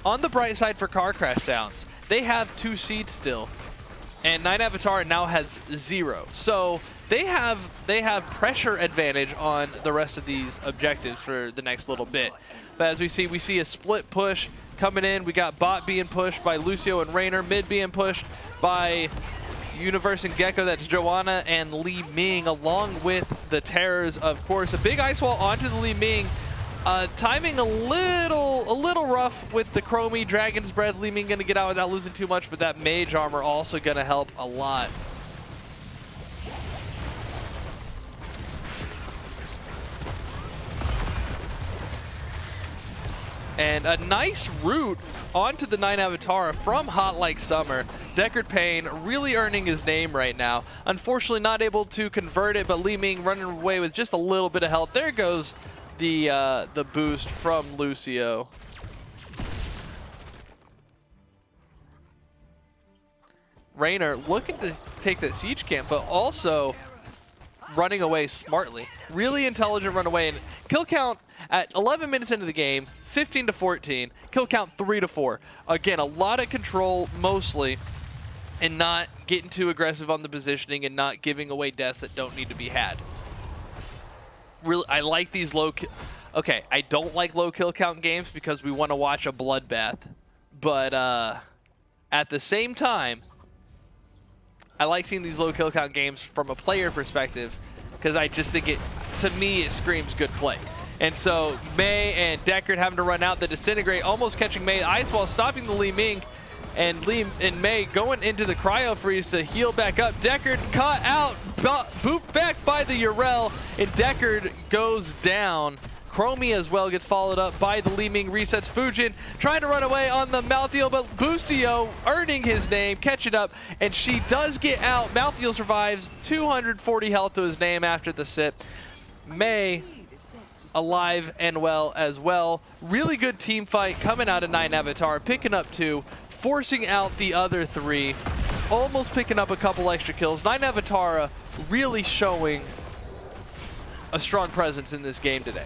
on the bright side for Car Crash Sounds, they have 2 seeds still, and 9 Avatarra now has 0. So they have pressure advantage on the rest of these objectives for the next little bit. But as we see a split push coming in. We got bot being pushed by Lucio and Rainer, mid being pushed by Universe and Gecko, that's Joanna and Li Ming, along with the Terrors, of course. A big ice wall onto the Li Ming. Timing a little rough with the Chromie Dragon's Breath. Li Ming gonna get out without losing too much, but that mage armor also gonna help a lot. And a nice route onto the 9 Avatarra from Hot Like Summer. Deckard Payne really earning his name right now. Unfortunately not able to convert it, but Li Ming running away with just a little bit of health. There goes the boost from Lucio. Rainer looking to take that siege camp, but also running away smartly. Really intelligent run away, and kill count at 11 minutes into the game, 15 to 14, kill count 3 to 4. Again, a lot of control mostly, and not getting too aggressive on the positioning and not giving away deaths that don't need to be had. Really, I like these low okay, I don't like low kill count games because we want to watch a bloodbath, but at the same time, I like seeing these low kill count games from a player perspective because I just think to me, it screams good play. And so Mei and Deckard having to run out, the Disintegrate almost catching Mei, Ice Wall stopping the Li Ming, and Mei going into the Cryo Freeze to heal back up. Deckard caught out, booped back by the Urel, and Deckard goes down. Chromie as well gets followed up by the Li Ming, resets Fujin, trying to run away on the Malthael, but Boostio earning his name, catching up, and she does get out. Malthael survives, 240 health to his name after the sit. Mei alive and well as well. Really good team fight coming out of 9 Avatarra, picking up 2, forcing out the other 3, almost picking up a couple extra kills. 9 Avatarra really showing a strong presence in this game today.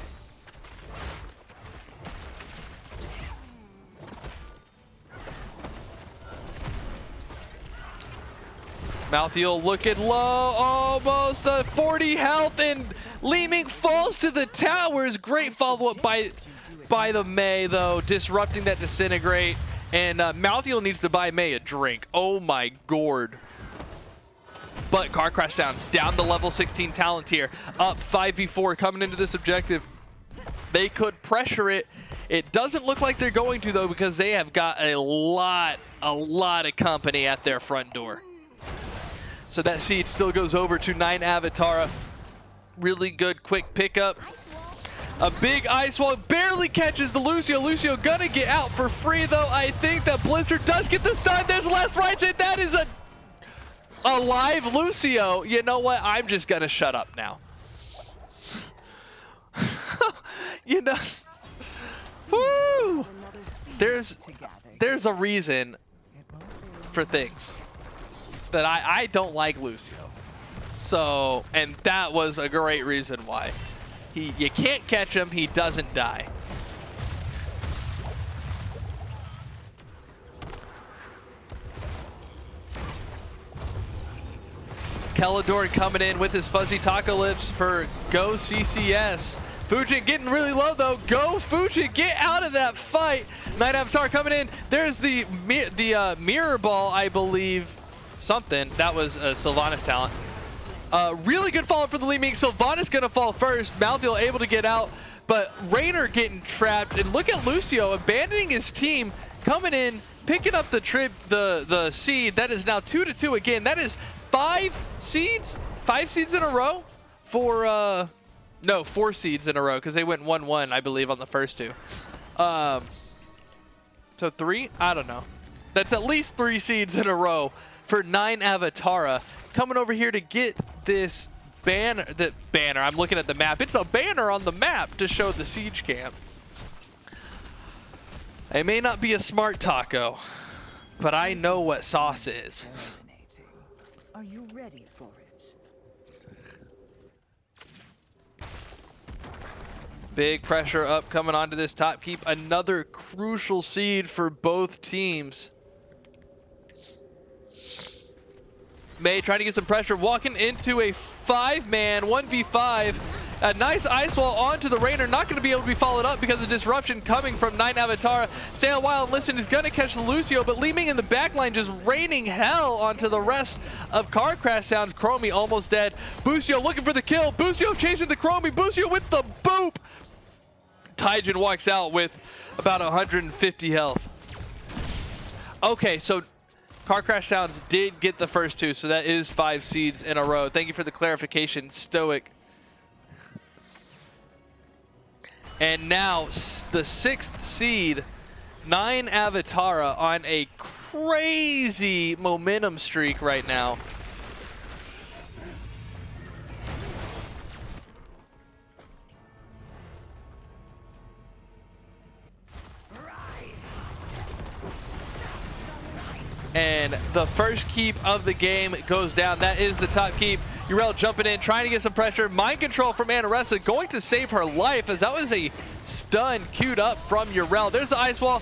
Malthael looking low, almost 40 health, and Li Ming falls to the towers. Great follow-up by the Mei, though, disrupting that Disintegrate. And Malthael needs to buy Mei a drink. Oh my gourd. But Car Crash Sounds down to level 16 talent tier, up 5v4 coming into this objective. They could pressure it. It doesn't look like they're going to, though, because they have got a lot of company at their front door. So that seed still goes over to 9 Avatarra. Really good quick pickup. A big ice wall, barely catches the Lucio. Lucio gonna get out for free, though. I think that Blizzard does get the stun. There's the last right hit. That is a live Lucio. You know what? I'm just gonna shut up now. You know, woo! There's a reason for things that I don't like Lucio. So, and that was a great reason why. You can't catch him, he doesn't die. Kellador coming in with his fuzzy taco lips for Go CCS. Fujin getting really low, though. Go Fujin, get out of that fight. 9 Avatar coming in. There's the mirror ball, I believe. Something. That was Sylvanas talent. Really good follow for the Li Ming. Sylvanas gonna fall first. Malthael able to get out, but Rainer getting trapped. And look at Lucio abandoning his team, coming in, picking up the seed. That is now 2-2 again. That is 5 seeds? 5 seeds in a row for no, 4 seeds in a row, because they went 1-1, I believe, on the first 2. So 3? I don't know. That's at least 3 seeds in a row for 9 Avatarra. Coming over here to get this banner. I'm looking at the map. It's a banner on the map to show the siege camp. It may not be a smart taco, but I know what sauce is. Are you ready for it? Big pressure up coming onto this top keep. Another crucial seed for both teams. May trying to get some pressure, walking into a 5-man 1v5. A nice ice wall onto the Rainer, not going to be able to be followed up because of disruption coming from 9 Avatarra. Stay a while and listen is going to catch the Lucio, but Leeming in the backline just raining hell onto the rest of Car Crash Sounds. Chromie almost dead. Busio looking for the kill. Busio chasing the Chromie. Busio with the boop. Taijin walks out with about 150 health. Okay, so Car Crash Sounds did get the first 2, so that is 5 seeds in a row. Thank you for the clarification, Stoic. And now the 6th seed, 9 Avatarra, on a crazy momentum streak right now. And the first keep of the game goes down. That is the top keep. Urel jumping in, trying to get some pressure. Mind control from Anaressa, going to save her life, as that was a stun queued up from Urel. There's the ice wall,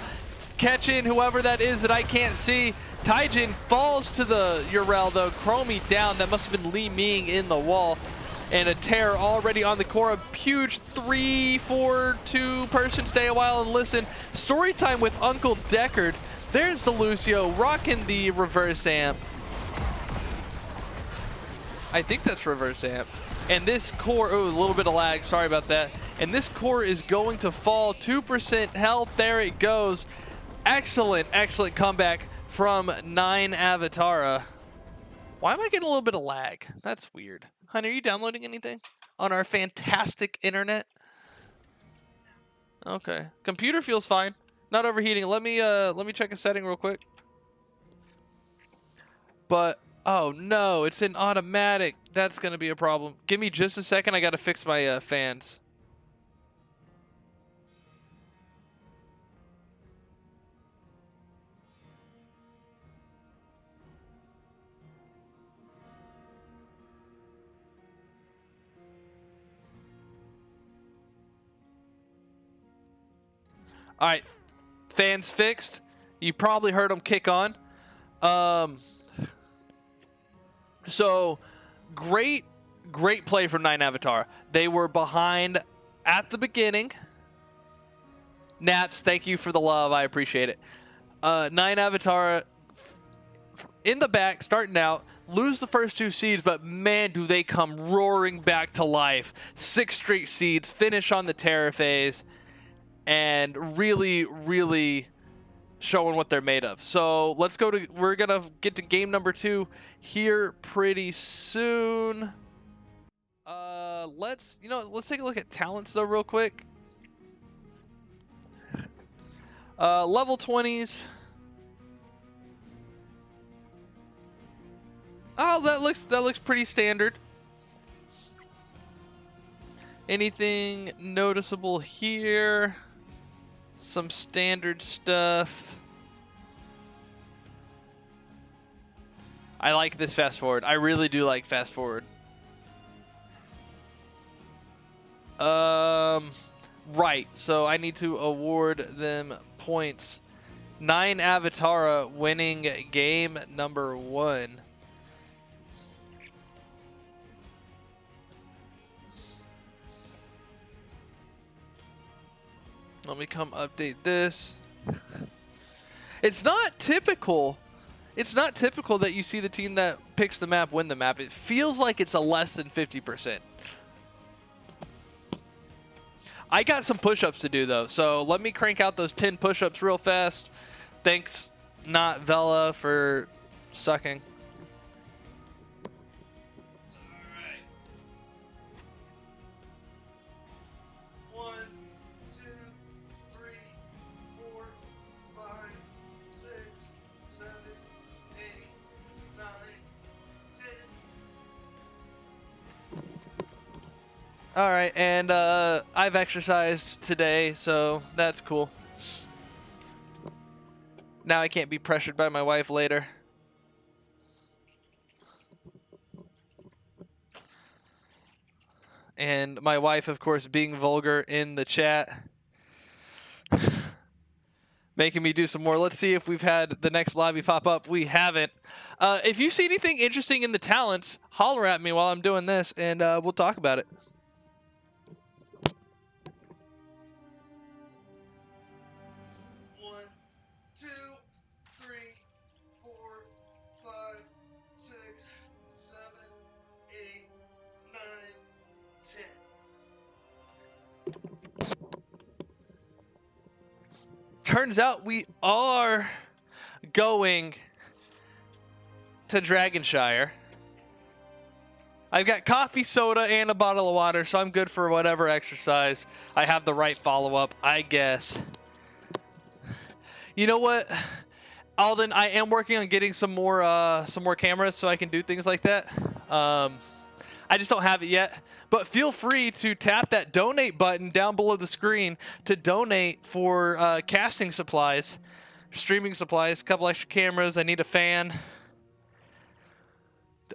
catching whoever that is that I can't see. Taijin falls to the Urel though. Chromie down. That must have been Li Ming in the wall. And a tear already on the core. A huge 3-4-2 person. Stay a while and listen. Story time with Uncle Deckard. There's the Lucio rocking the reverse amp. I think that's reverse amp. And this core, oh, a little bit of lag, sorry about that. And this core is going to fall 2% health. There it goes. Excellent, excellent comeback from 9 Avatarra. Why am I getting a little bit of lag? That's weird. Honey, are you downloading anything on our fantastic internet? Okay, computer feels fine. Not overheating. Let me check a setting real quick. But oh no, it's in automatic. That's gonna be a problem. Give me just a second. I gotta fix my fans. All right, fans fixed. You probably heard them kick on. So great play from 9 Avatarra. They were behind at the beginning. Naps, thank you for the love. I appreciate it. 9 Avatarra in the back, starting out, lose the first 2 seeds, but man, do they come roaring back to life. 6 straight seeds, finish on the Terror phase, and really, really showing what they're made of. So let's go to, we're gonna get to game number 2 here pretty soon. Let's take a look at talents though real quick. Level 20s. Oh, that looks pretty standard. Anything noticeable here? Some standard stuff. I like this fast forward. I really do like fast forward. Right. So I need to award them points. 9 Avatarra winning game number 1. Let me come update this. It's not typical. It's not typical that you see the team that picks the map win the map. It feels like it's a less than 50%. I got some push-ups to do though, so let me crank out those 10 push-ups real fast. Thanks, not Vela, for sucking. All right, and I've exercised today, so that's cool. Now I can't be pressured by my wife later. And my wife, of course, being vulgar in the chat. Making me do some more. Let's see if we've had the next lobby pop up. We haven't. If you see anything interesting in the talents, holler at me while I'm doing this, and we'll talk about it. One, two, three, 4, 5, 6, 7, 8, 9, 10. Turns out we are going to Dragonshire. I've got coffee, soda, and a bottle of water, so I'm good for whatever exercise. I have the right follow-up, I guess. You know what, Alden? I am working on getting some more cameras so I can do things like that. I just don't have it yet. But feel free to tap that donate button down below the screen to donate for casting supplies, streaming supplies, a couple extra cameras. I need a fan.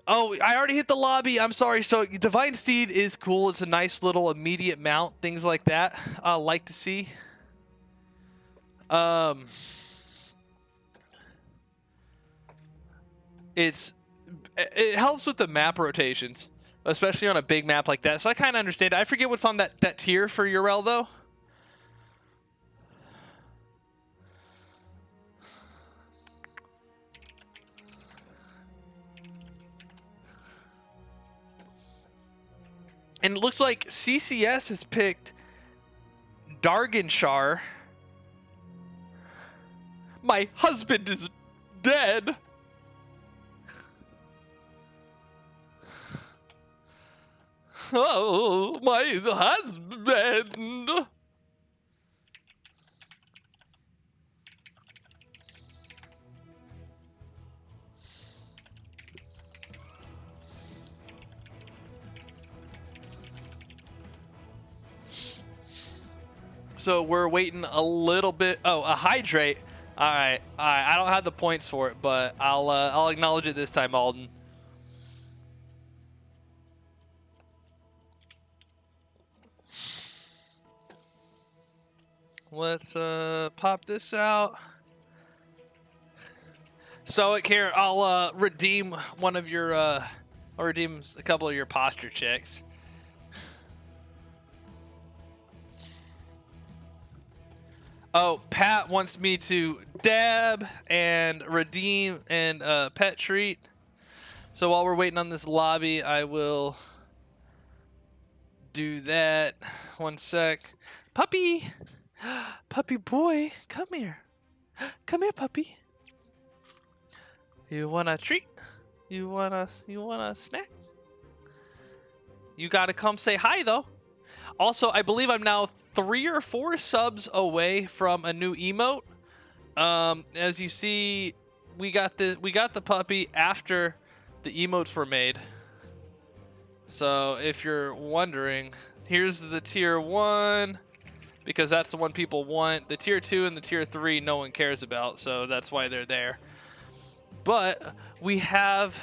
Oh, I already hit the lobby. I'm sorry. So Divine Steed is cool. It's a nice little immediate mount, things like that. I like to see. It helps with the map rotations, especially on a big map like that. So I kind of understand. I forget what's on that tier for Urel though. And it looks like CCS has picked Darganshire. My husband is dead. Oh, my husband. So we're waiting a little bit. Oh, a hydrate. All right. I don't have the points for it, but I'll acknowledge it this time, Alden. Let's pop this out. So here, I'll redeem one of your I'll redeem a couple of your posture checks. Oh, Pat wants me to dab and redeem and pet treat. So while we're waiting on this lobby, I will do that. 1 sec. Puppy! Puppy boy, come here. Come here, puppy. You want a treat? You want a snack? You gotta come say hi though. Also, I believe I'm now 3 or 4 subs away from a new emote. As you see, we got the puppy after the emotes were made. So if you're wondering, here's the tier 1 because that's the one people want. The tier 2 and the tier 3 no one cares about, so that's why they're there. But we have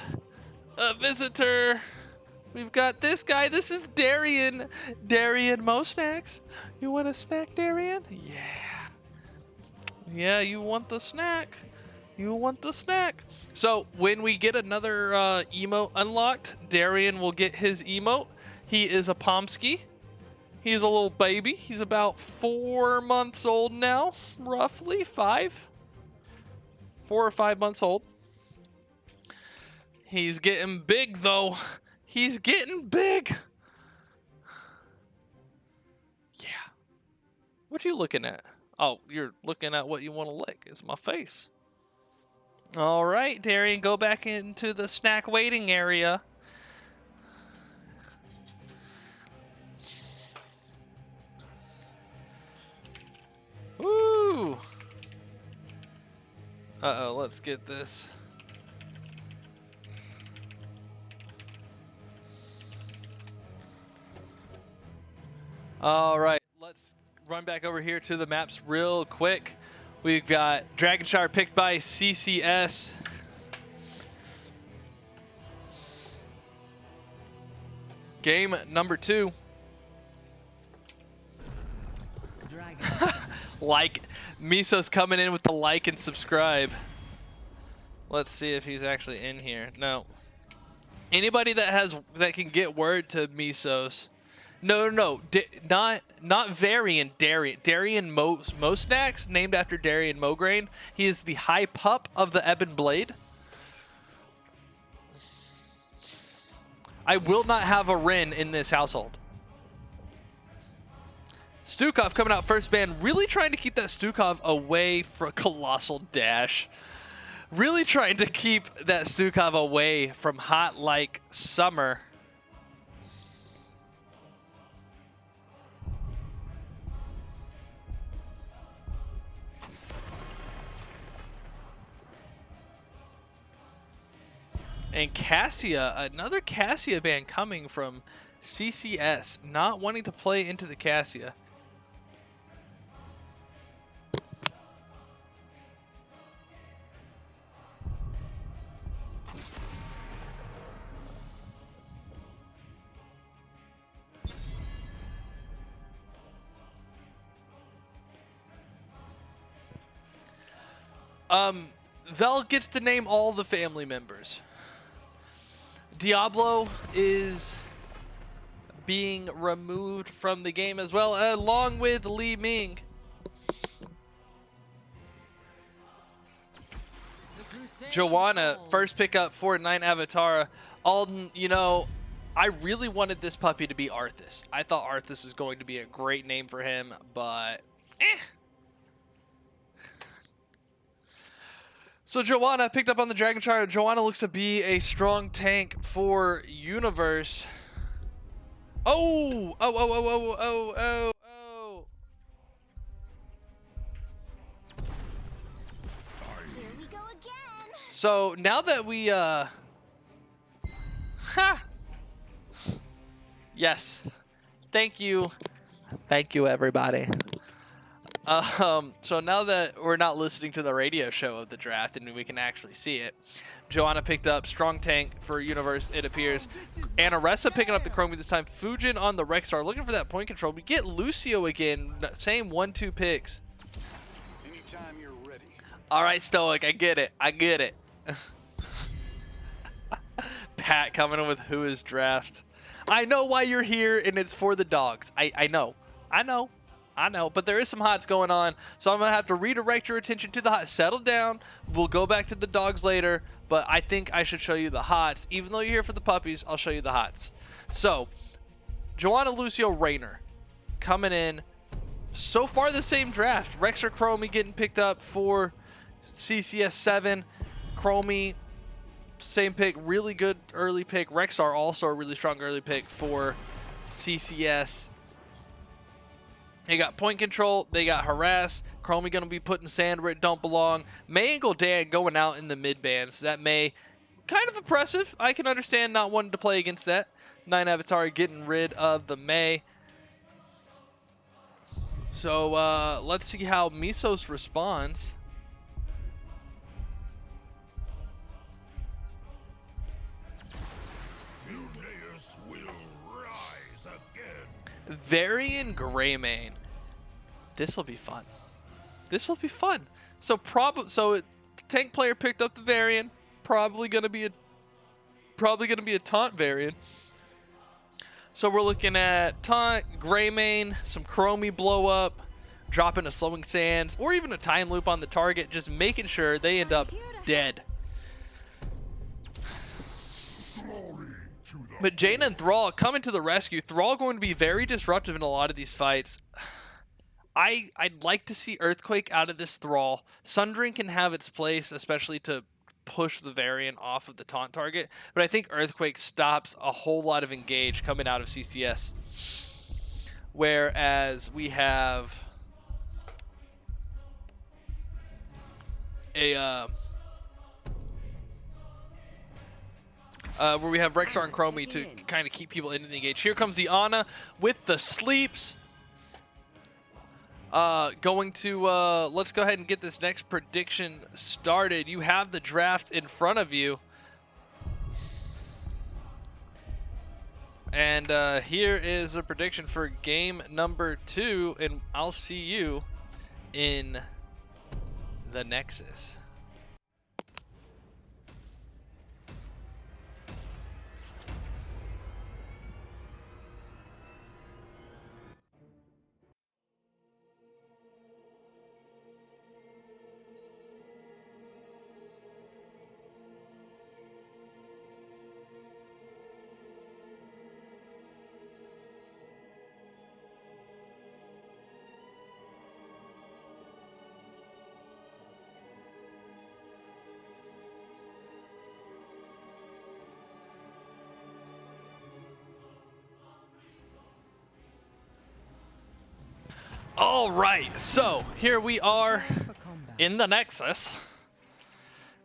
a visitor. We've got this guy. This is Darian. Darian Mo Snacks. You want a snack, Darian? Yeah. Yeah, you want the snack. You want the snack. So when we get another emote unlocked, Darian will get his emote. He is a Pomsky. He's a little baby. He's about 4 months old now, roughly 5. 4 or 5 months old. He's getting big though. He's getting big. Yeah. What are you looking at? Oh, you're looking at what you want to lick. It's my face. All right, Darian, go back into the snack waiting area. Woo! Uh-oh, let's get this. All right, let's run back over here to the maps real quick. We've got Dragonshire picked by CCS. Game number 2. dragon. Like, Miso's coming in with the like and subscribe. Let's see if he's actually in here. No. Anybody that can get word to Misos. No. Not Varian. Darian Mosnax, named after Darian Mograine. He is the high pup of the Ebon Blade. I will not have a Rin in this household. Stukov coming out first ban, really trying to keep that Stukov away from Colossal Dash. Really trying to keep that Stukov away from Hot Like Summer. And Cassia, another Cassia ban coming from CCS, not wanting to play into the Cassia. Vel gets to name all the family members. Diablo is being removed from the game as well, along with Li Ming. Joanna, first pickup for 9 Avatarra. Alden, you know, I really wanted this puppy to be Arthas. I thought Arthas was going to be a great name for him, but So Joanna picked up on the Dragon Chariot. Joanna looks to be a strong tank for Universe. Oh! Here we go again. So now that we yes. Thank you everybody. So now that we're not listening to the radio show of the draft and we can actually see it, Joanna picked up strong tank for Universe, it appears. Anaressa picking up the Chromie this time. Fujin on the Rexstar, looking for that point control. We get Lucio again, same 1-2 picks. Anytime you're ready. All right, Stoic, I get it. Pat coming in with who is draft. I know why you're here, and it's for the dogs. I know, but there is some hots going on, so I'm going to have to redirect your attention to the hots. Settle down. We'll go back to the dogs later, but I think I should show you the hots. Even though you're here for the puppies, I'll show you the hots. So, Joanna, Lucio, Raynor coming in. So far, the same draft. Rexer Chromie getting picked up for CCS 7. Chromie, same pick. Really good early pick. Rexar also a really strong early pick for CCS. They got point control. They got harass. Chromie going to be putting sand where it don't belong. May and Goldan going out in the mid bands. That May, kind of impressive. I can understand not wanting to play against that. 9 Avatar getting rid of the May. So let's see how Misos responds. Varian Greymane. This'll be fun. So tank player picked up the Varian. Probably gonna be a taunt Varian. So we're looking at taunt, Greymane, some Chromie blow up, dropping a slowing sands, or even a time loop on the target, just making sure they end up dead. But Jaina and Thrall coming to the rescue. Thrall going to be very disruptive in a lot of these fights. I'd like to see Earthquake out of this Thrall. Sundering can have its place, especially to push the Variant off of the taunt target. But I think Earthquake stops a whole lot of engage coming out of CCS. Whereas we have a where we have Rexar and Chromie to kind of keep people into the engage. Here comes the Ana with the sleeps. Going to, let's go ahead and get this next prediction started. You have the draft in front of you. And here is a prediction for game number 2, and I'll see you in the Nexus. All right, so here we are For combat. in the Nexus.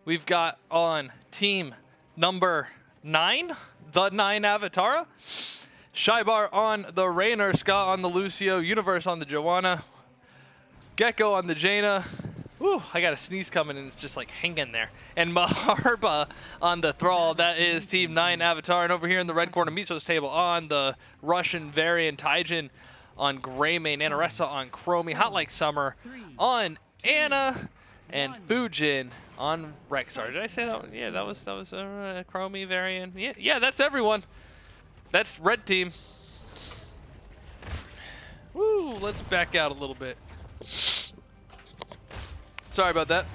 We've got on team number 9, the 9 Avatarra. Shybar on the Raynor, Scott on the Lucio, Universe on the Joanna, Gecko on the Jaina. Whew, I got a sneeze coming and it's just like hanging there. And Maharba on the Thrall. That is team 9 Avatar. And over here in the red corner, Miso's table on the Russian variant, Taijin on Greymane, Anaressa on Chromie, Hot Like Summer on Anna, and Fujin on Rexar. Did I say that? Yeah, that was Chromie variant. Yeah, that's everyone. That's red team. Woo, let's back out a little bit. Sorry about that.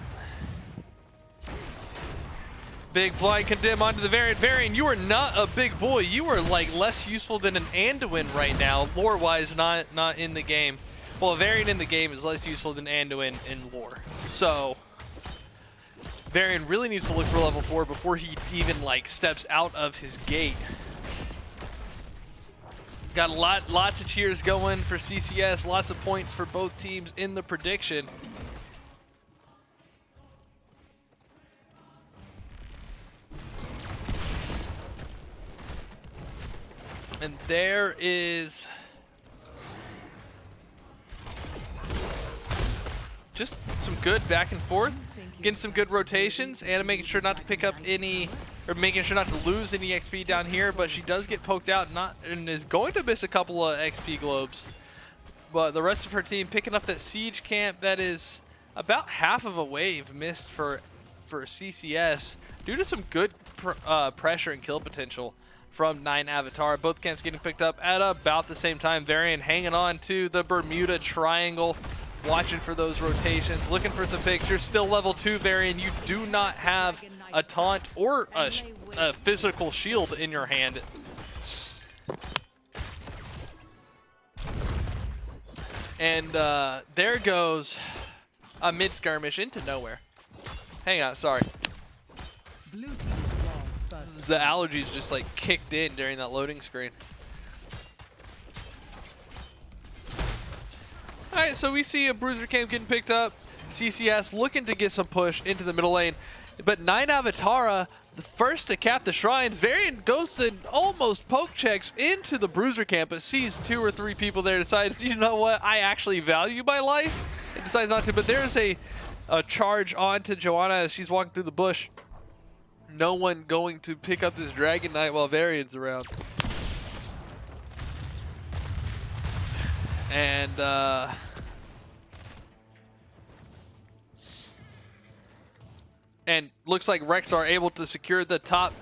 Big blind condemn onto the variant. Variant, you are not a big boy. You are like less useful than an Anduin right now, lore-wise, not in the game. Well, a variant in the game is less useful than Anduin in lore. So, variant really needs to look for level 4 before he even like steps out of his gate. Got lots of cheers going for CCS, lots of points for both teams in the prediction. And there is just some good back and forth, getting some good rotations. Anna making sure not to pick up any, or making sure not to lose any XP down here, but she does get poked out and is going to miss a couple of XP globes. But the rest of her team picking up that siege camp that is about half of a wave missed for CCS due to some good pressure and kill potential from 9 Avatar. Both camps getting picked up at about the same time. Varian hanging on to the Bermuda Triangle, watching for those rotations, looking for some picks. You're still level 2, Varian. You do not have a taunt or a physical shield in your hand. And there goes a mid-skirmish into nowhere. Hang on, sorry. Blue team falls first. The allergies just like kicked in during that loading screen. Alright, so we see a Bruiser camp getting picked up. CCS looking to get some push into the middle lane. But 9 Avatarra, the first to cap the shrines. Variant goes to almost poke checks into the Bruiser camp, but sees 2 or 3 people there, decides, you know what, I actually value my life, and decides not to. But there's a charge onto Joanna as she's walking through the bush. No one going to pick up this Dragon Knight while Varian's around. And looks like Rex are able to secure the top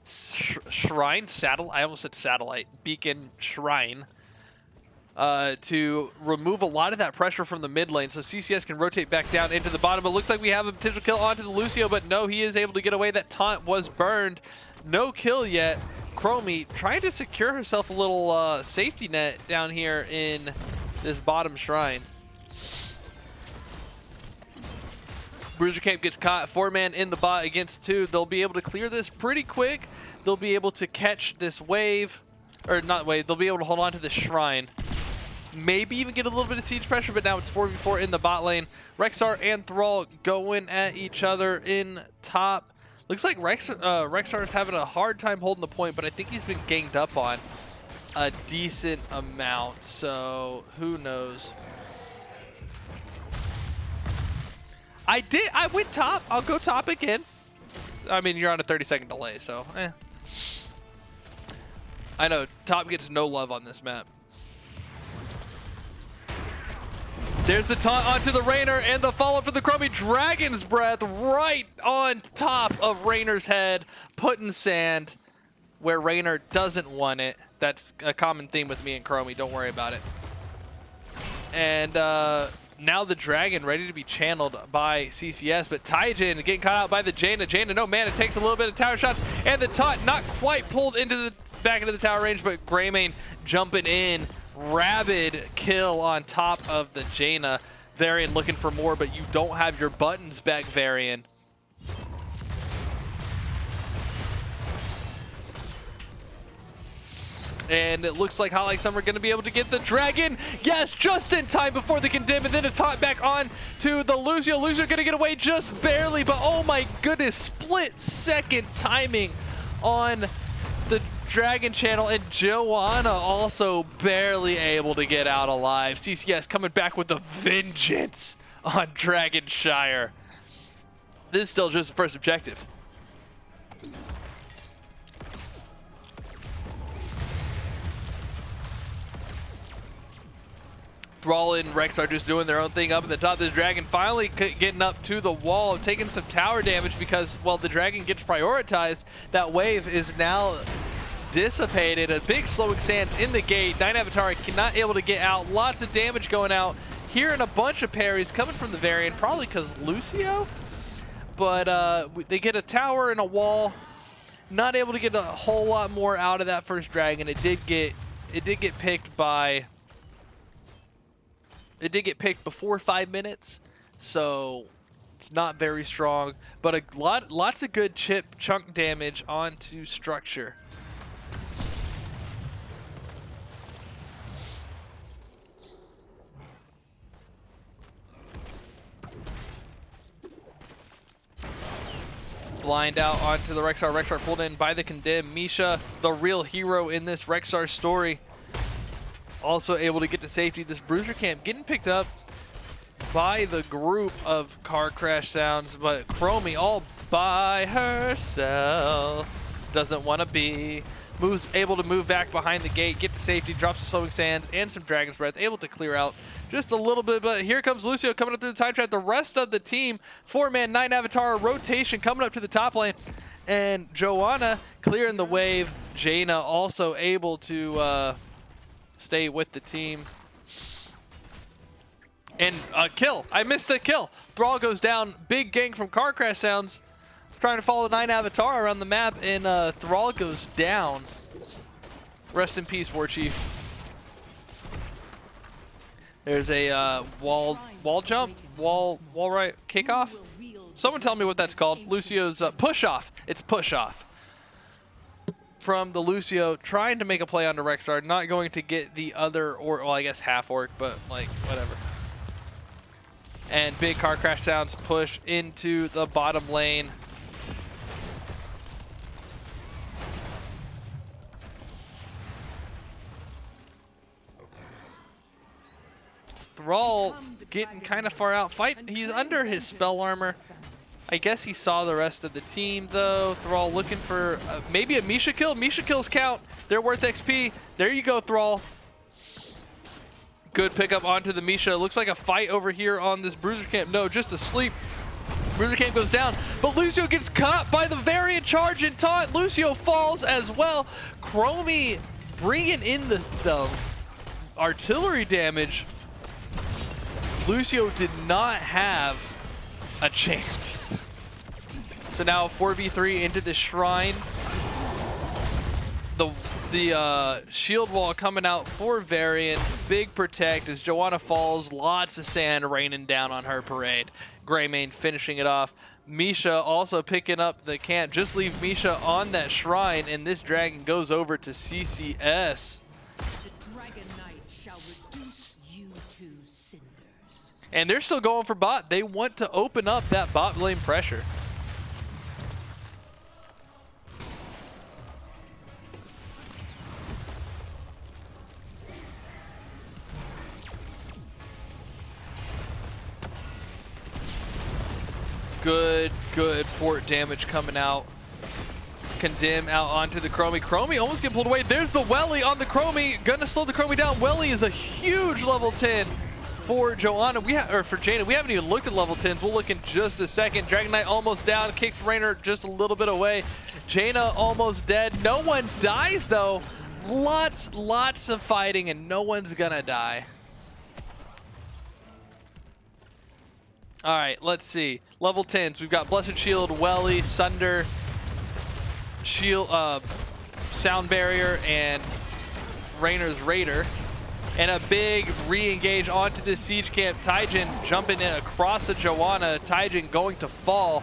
shrine, I almost said satellite, beacon shrine, to remove a lot of that pressure from the mid lane, so CCS can rotate back down into the bottom. It looks like we have a potential kill onto the Lucio, but no, he is able to get away. That taunt was burned. No kill yet. Chromie trying to secure herself a little safety net down here in this bottom shrine. Bruiser Camp gets caught, 4-man in the bot against 2. They'll be able to clear this pretty quick. They'll be able to catch this wave, or not wave, they'll be able to hold on to this shrine. Maybe even get a little bit of siege pressure, but now it's 4v4 in the bot lane. Rexar and Thrall going at each other in top. Looks like Rexar is having a hard time holding the point, but I think he's been ganged up on a decent amount, so who knows. I went top. I'll go top again. I mean, you're on a 30-second delay, so I know, top gets no love on this map. There's the taunt onto the Raynor and the follow for the Chromie. Dragon's Breath right on top of Raynor's head, putting sand where Raynor doesn't want it. That's a common theme with me and Chromie, don't worry about it. And now the Dragon ready to be channeled by CCS, but Taijin getting caught out by the Jaina. Jaina, no man, it takes a little bit of tower shots, and the taunt not quite pulled into the back into the tower range, but Greymane jumping in. Rabid kill on top of the Jaina. Varian looking for more, but you don't have your buttons back, Varian. And it looks like Hot Like Summer going to be able to get the Dragon. Yes, just in time before the condemn, and then a taunt back on to the Lucio. Lucio going to get away just barely, but oh my goodness, split-second timing on the Dragon channel, and Joanna also barely able to get out alive. CCS coming back with a vengeance on Dragonshire. This is still just the first objective. Thrall and Rex are just doing their own thing up at the top. This Dragon finally getting up to the wall, taking some tower damage because, well, the Dragon gets prioritized. That wave is now dissipated. A big slowing sands in the gate. Nine Avatarra not able to get out. Lots of damage going out. Hearing a bunch of parries coming from the Varian, probably because Lucio. But they get a tower and a wall. Not able to get a whole lot more out of that first Dragon. It did get picked by. It did get picked before 5 minutes, so it's not very strong. But lots of good chunk damage onto structure. Blind out onto the Rexar. Rexar pulled in by the condemned. Misha, the real hero in this Rexar story, also able to get to safety. This Bruiser camp getting picked up by the group of car crash sounds, but Chromie all by herself doesn't want to be. Able to move back behind the gate, get to safety, drops the slowing sands and some Dragon's Breath, able to clear out just a little bit, but here comes Lucio coming up through the time trap. The rest of the team, 4-man, 9 Avatar rotation coming up to the top lane, and Joanna clearing the wave. Jaina also able to stay with the team. And a kill. I missed a kill. Thrall goes down. Big gank from car crash sounds. It's trying to follow 9 Avatar around the map, and Thrall goes down. Rest in peace, War Chief. There's a wall jump, wall right kickoff. Someone tell me what that's called. Lucio's push off. It's push off. From the Lucio, trying to make a play onto Rexar, not going to get the other, or well, I guess half orc, but like whatever. And big car crash sounds push into the bottom lane. Thrall getting kind of far out. He's under his spell armor. I guess he saw the rest of the team though. Thrall looking for maybe a Misha kill. Misha kills count. They're worth XP. There you go, Thrall. Good pickup onto the Misha. Looks like a fight over here on this Bruiser camp. No, just asleep. Bruiser camp goes down, but Lucio gets caught by the Variant charge and taunt. Lucio falls as well. Chromie bringing in the artillery damage. Lucio did not have a chance. So now 4v3 into the shrine. The shield wall coming out for Varian. Big protect as Joanna falls. Lots of sand raining down on her parade. Greymane finishing it off. Misha also picking up the camp. Just leave Misha on that shrine, and this Dragon goes over to CCS. The Dragon Knight shall reduce you to cinders. And they're still going for bot. They want to open up that bot lane pressure. Good fort damage coming out Condemn out onto the Chromie. Chromie almost get pulled away. There's the Welly on the Chromie. Gonna slow the Chromie down. Welly is a huge level 10 for Joanna. Or for Jaina. We haven't even looked at level 10s. We'll look in just a second. Dragon Knight almost down. Kicks Rainer just a little bit away. Jaina almost dead. No one dies though. Lots of fighting and no one's gonna die. All right, let's see. Level 10s. We've got Blessed Shield, Welly, Sunder, Shield, Sound Barrier, and Rainer's Raider. And a big re-engage onto this siege camp. Taijin jumping in across the Joanna. Taijin going to fall.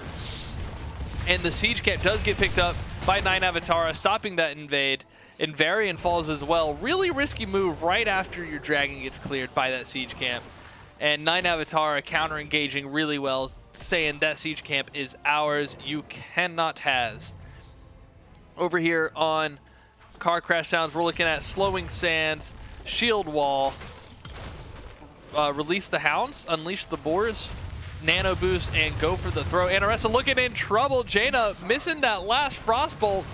And the siege camp does get picked up by 9 Avatarra, stopping that invade. And Varian falls as well. Really risky move right after your dragon gets cleared by that siege camp. And 9 Avatarra counter-engaging really well, saying that siege camp is ours. You cannot has. Over here on Car Crash Sounds, we're looking at Slowing Sands, Shield Wall, Release the Hounds, Unleash the Boars, Nano Boost, and go for the throw. Anaressa looking in trouble. Jaina missing that last Frostbolt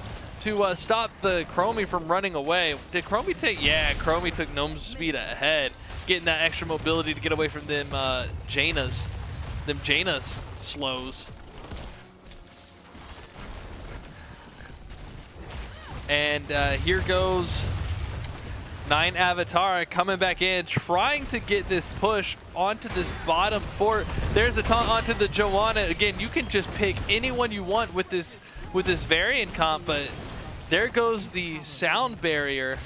to stop the Chromie from running away. Did Chromie take? Yeah, Chromie took Gnome's speed ahead, getting that extra mobility to get away from them Jaina's slows. And here goes 9 Avatarra coming back in, trying to get this push onto this bottom fort. There's a taunt onto the Joanna. Again, you can just pick anyone you want with this variant comp, but there goes the sound barrier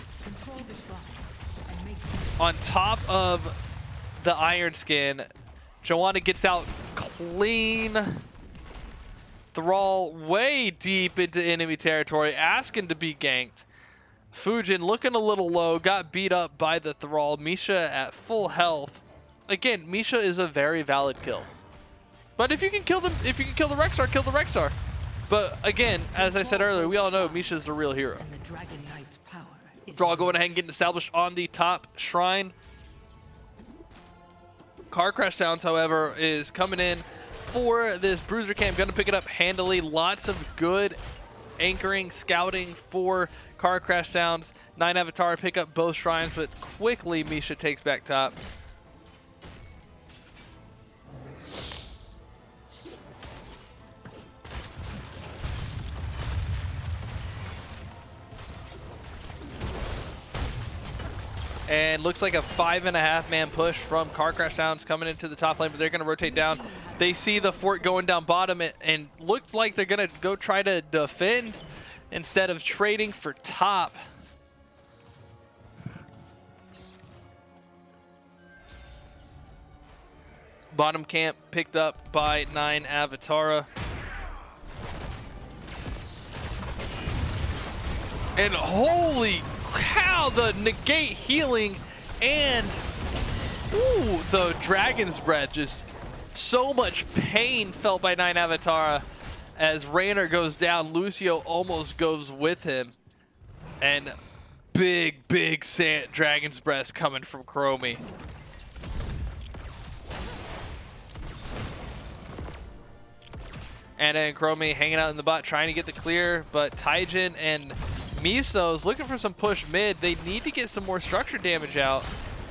on top of the Iron Skin. Joanna gets out clean. Thrall way deep into enemy territory, asking to be ganked. Fujin looking a little low, got beat up by the Thrall. Misha at full health. Again, Misha is a very valid kill. But if you can kill the Rexar, kill the Rexar. But again, as I said earlier, we all know Misha's the real hero. And the Dragon Knight's power is Thrall going ahead and getting established on the top shrine. Car Crash Sounds, however, is coming in for this Bruiser camp. Gonna pick it up handily. Lots of good anchoring, scouting for Car Crash Sounds. 9 Avatar pick up both shrines, but quickly Misha takes back top. And looks like a 5.5 man push from Car Crash Sounds coming into the top lane, but they're going to rotate down. They see the fort going down bottom and look like they're going to go try to defend instead of trading for top. Bottom camp picked up by 9 Avatarra. And holy cow, the negate healing and ooh, the Dragon's Breath. Just so much pain felt by 9 Avatarra as Rainer goes down. Lucio almost goes with him. And big Dragon's Breath coming from Chromie. And then Chromie hanging out in the bot trying to get the clear, but Taijin and Miso's looking for some push mid. They need to get some more structure damage out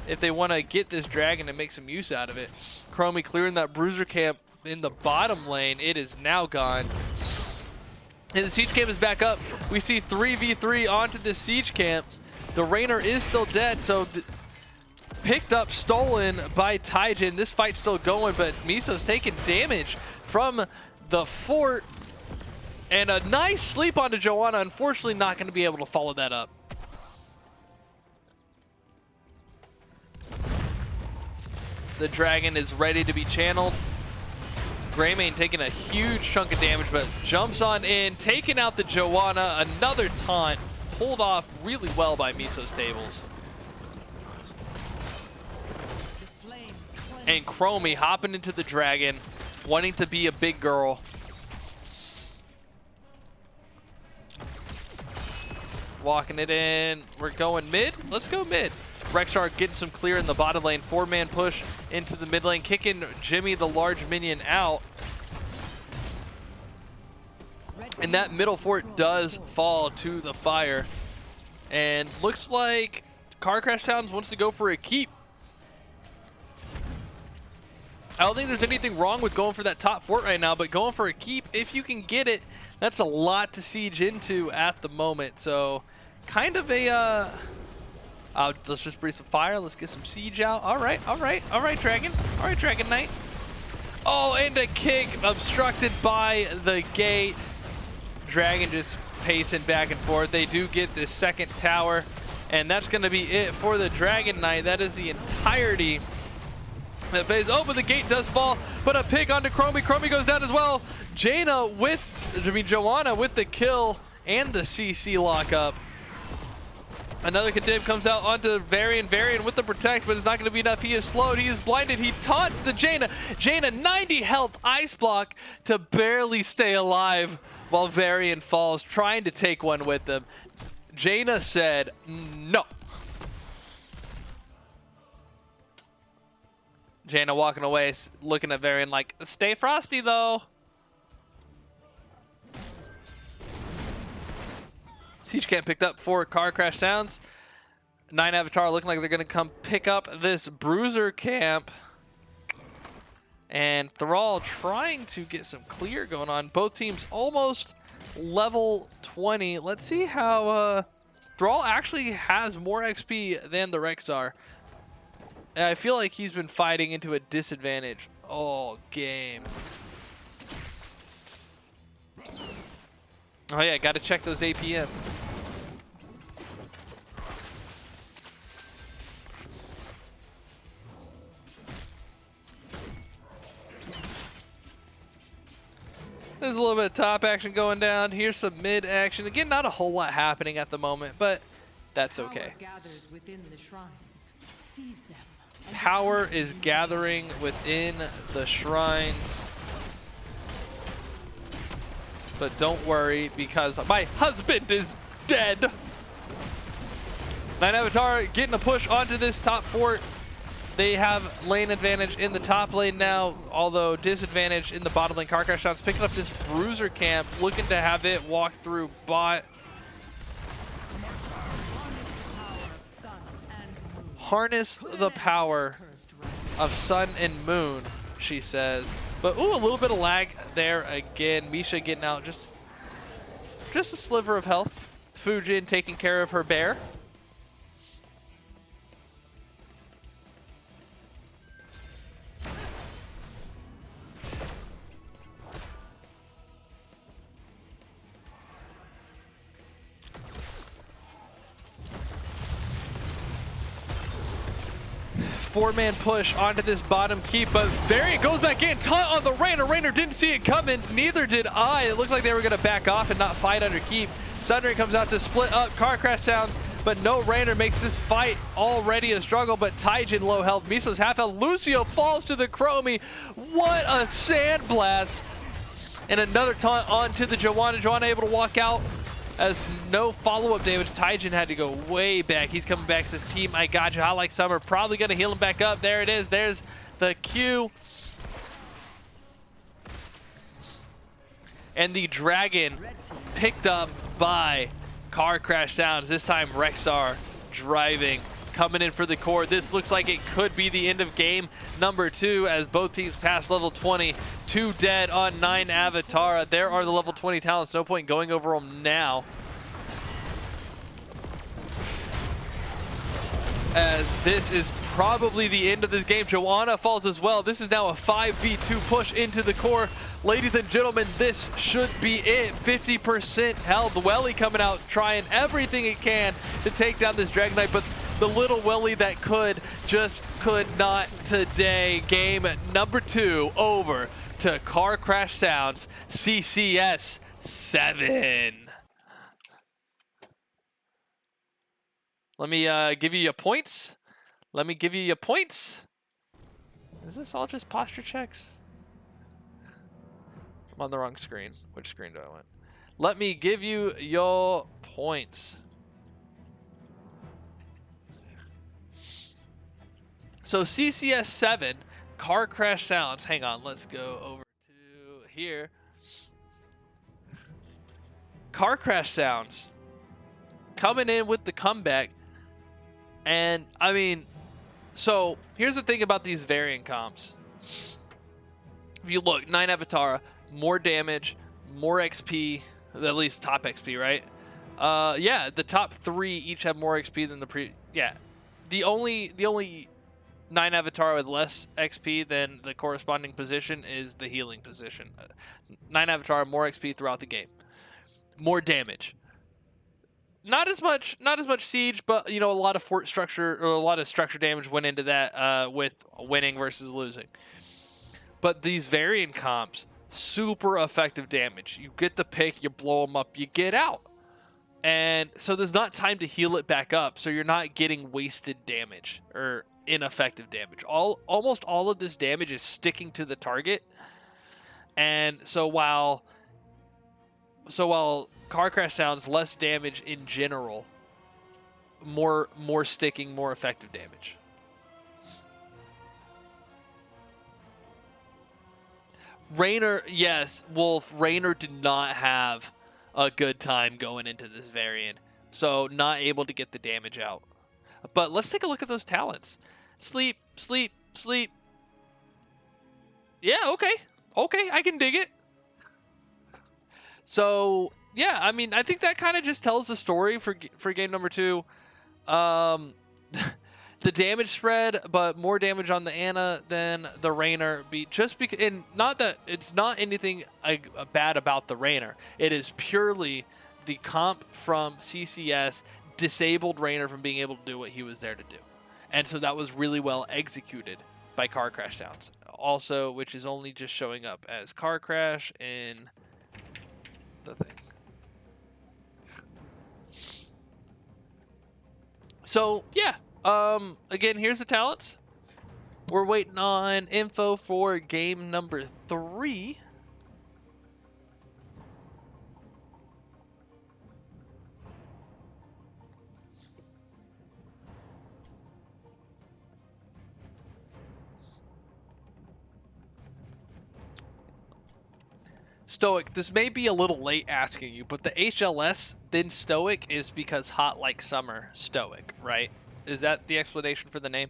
if they want to get this dragon and make some use out of it. Chromie clearing that Bruiser camp in the bottom lane. It is now gone. And the siege camp is back up. We see 3v3 onto this siege camp. The Rainer is still dead, so picked up, stolen by Taijin. This fight's still going, but Miso's taking damage from the fort. And a nice sleep onto Joanna. Unfortunately, not going to be able to follow that up. The dragon is ready to be channeled. Greymane taking a huge chunk of damage, but jumps on in, taking out the Joanna. Another taunt pulled off really well by Miso's tables. And Chromie hopping into the dragon, wanting to be a big girl. Walking it in. We're going mid. Let's go mid. Rexar getting some clear in the bottom lane. 4-man push into the mid lane. Kicking Jimmy, the large minion, out. And that middle fort does fall to the fire. And looks like Car Crash Sounds wants to go for a keep. I don't think there's anything wrong with going for that top fort right now, but going for a keep, if you can get it, that's a lot to siege into at the moment. So kind of a, let's just breathe some fire. Let's get some siege out. All right, Dragon. All right, Dragon Knight. Oh, and a kick obstructed by the gate. Dragon just pacing back and forth. They do get this second tower, and that's going to be it for the Dragon Knight. That is the entirety that phase. Oh, but the gate does fall, but a pick onto Chromie. Chromie goes down as well. Joanna with the kill and the CC lockup. Another condemn comes out onto Varian. Varian with the protect, but it's not going to be enough. He is slowed. He is blinded. He taunts the Jaina. Jaina 90 health ice block to barely stay alive while Varian falls, trying to take one with them. Jaina said no. Jaina walking away, looking at Varian like, stay frosty though. Siege Camp picked up for Car Crash Sounds. 9 Avatar looking like they're going to come pick up this Bruiser Camp. And Thrall trying to get some clear going on. Both teams almost level 20. Let's see how Thrall actually has more XP than the Rexar. And I feel like he's been fighting into a disadvantage all game. Oh yeah, got to check those APM. There's a little bit of top action going down. Here's some mid action. Again, not a whole lot happening at the moment, but that's okay. Power is gathering within the shrines. But don't worry, because my husband is dead. 9 Avatar getting a push onto this top fort. They have lane advantage in the top lane now, although disadvantage in the bottom lane. Car Crash Sounds picking up this Bruiser Camp, looking to have it walk through bot. Harness the power of sun and moon, she says. But ooh, a little bit of lag there again. Misha getting out just a sliver of health. Fujin taking care of her bear. Four-man push onto this bottom keep, but Variant goes back in, taunt on the Rainer. Rainer didn't see it coming, neither did I. It looked like they were gonna back off and not fight under keep. Sundering comes out to split up Car Crash Sounds, but no Rainer makes this fight already a struggle, but Taijin low health, Miso's half health. Lucio falls to the Chromie. What a sandblast. And another taunt onto the Joanna. Joanna able to walk out as no follow-up damage. Taijin had to go way back. He's coming back. Says, team, I got you. I like Summer. Probably going to heal him back up. There it is. There's the Q. And the Dragon picked up by Car Crash Sounds. This time Rexar driving, coming in for the core. This looks like it could be the end of game number 2 as both teams pass level 20. 2 dead on 9 Avatarra. There are the level 20 talents. No point going over them now, as this is probably the end of this game. Joanna falls as well. This is now a 5v2 push into the core. Ladies and gentlemen, this should be it. 50% health. Welly coming out, trying everything it can to take down this Dragon Knight, but the little Welly that could just could not today. Game number 2 over to Car Crash Sounds, CCS 7. Let me give you your points. Let me give you your points. Is this all just posture checks? I'm on the wrong screen. Which screen do I want? Let me give you your points. So CCS 7, Car Crash Sounds. Hang on, let's go over to here. Car Crash Sounds coming in with the comeback. And, I mean, so here's the thing about these variant comps. If you look, 9 Avatarra, more damage, more XP, at least top XP, right? Yeah, the top 3 each have more XP than the only 9 Avatarra with less XP than the corresponding position is the healing position. 9 Avatarra, more XP throughout the game, more damage. Not as much siege, but you know, a lot of fort structure or a lot of structure damage went into that with winning versus losing. But these variant comps, super effective damage. You get the pick, you blow them up, you get out. And so there's not time to heal it back up, so you're not getting wasted damage or ineffective damage. Almost all of this damage is sticking to the target. And so while Car Crash Sounds less damage in general, more sticking, more effective damage. Raynor, yes, Wolf. Raynor did not have a good time going into this variant, so not able to get the damage out. But let's take a look at those talents. Sleep, sleep, sleep. Yeah, okay, I can dig it. So yeah, I mean, I think that kind of just tells the story for game number 2. The damage spread, but more damage on the Ana than the Raynor. And not that it's not anything bad about the Raynor. It is purely the comp from CCS disabled Raynor from being able to do what he was there to do, and so that was really well executed by Car Crash Sounds. Also, which is only just showing up as Car Crash in the thing. So yeah. Again, here's the talents. We're waiting on info for game number 3. Stoic, this may be a little late asking you, but the HLS, then Stoic, is because hot like summer Stoic, right? Is that the explanation for the name?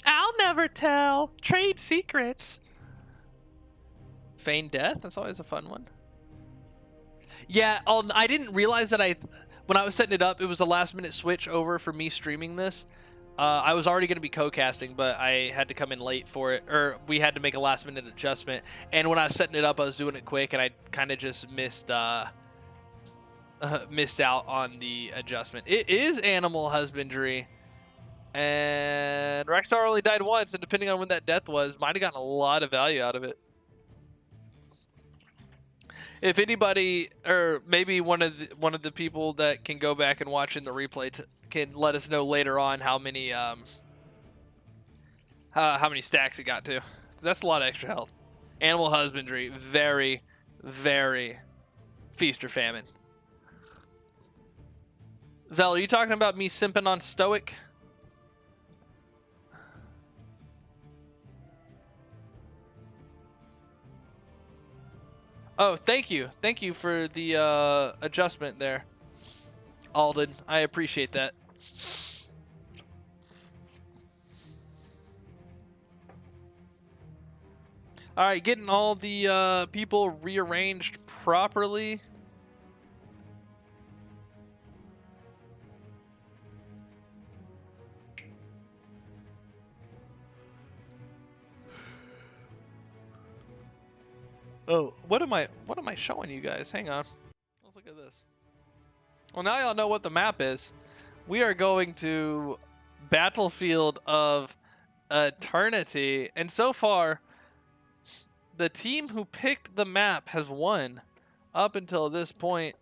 I'll never tell. Trade secrets. Feigned death? That's always a fun one. Yeah, I didn't realize that when I was setting it up, it was a last minute switch over for me streaming this. I was already going to be co-casting, but I had to come in late for it, or we had to make a last minute adjustment. And when I was setting it up, I was doing it quick, and I kind of just missed out on the adjustment. It is animal husbandry, and Rexstar only died once, and depending on when that death was, might have gotten a lot of value out of it. If anybody, or maybe one of the people that can go back and watch in the replay can let us know later on how many stacks it got to, 'cause that's a lot of extra health. Animal husbandry, very, very feast or famine. Vel, are you talking about me simping on Stoic? Oh, thank you. Thank you for the adjustment there, Alden. I appreciate that. All right, getting all the people rearranged properly. Oh, what am I showing you guys? Hang on. Let's look at this. Well, now y'all know what the map is. We are going to Battlefield of Eternity, and so far, the team who picked the map has won up until this point.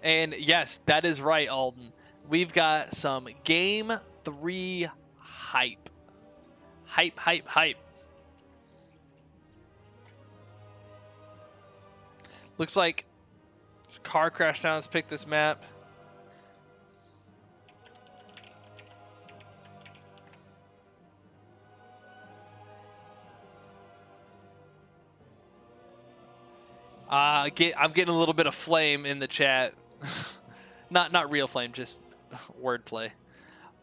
And yes, that is right, Alden. We've got some Game 3 hype. Hype, hype, hype. Looks like Car Crash Sounds pick this map. I'm getting a little bit of flame in the chat. not real flame, just wordplay.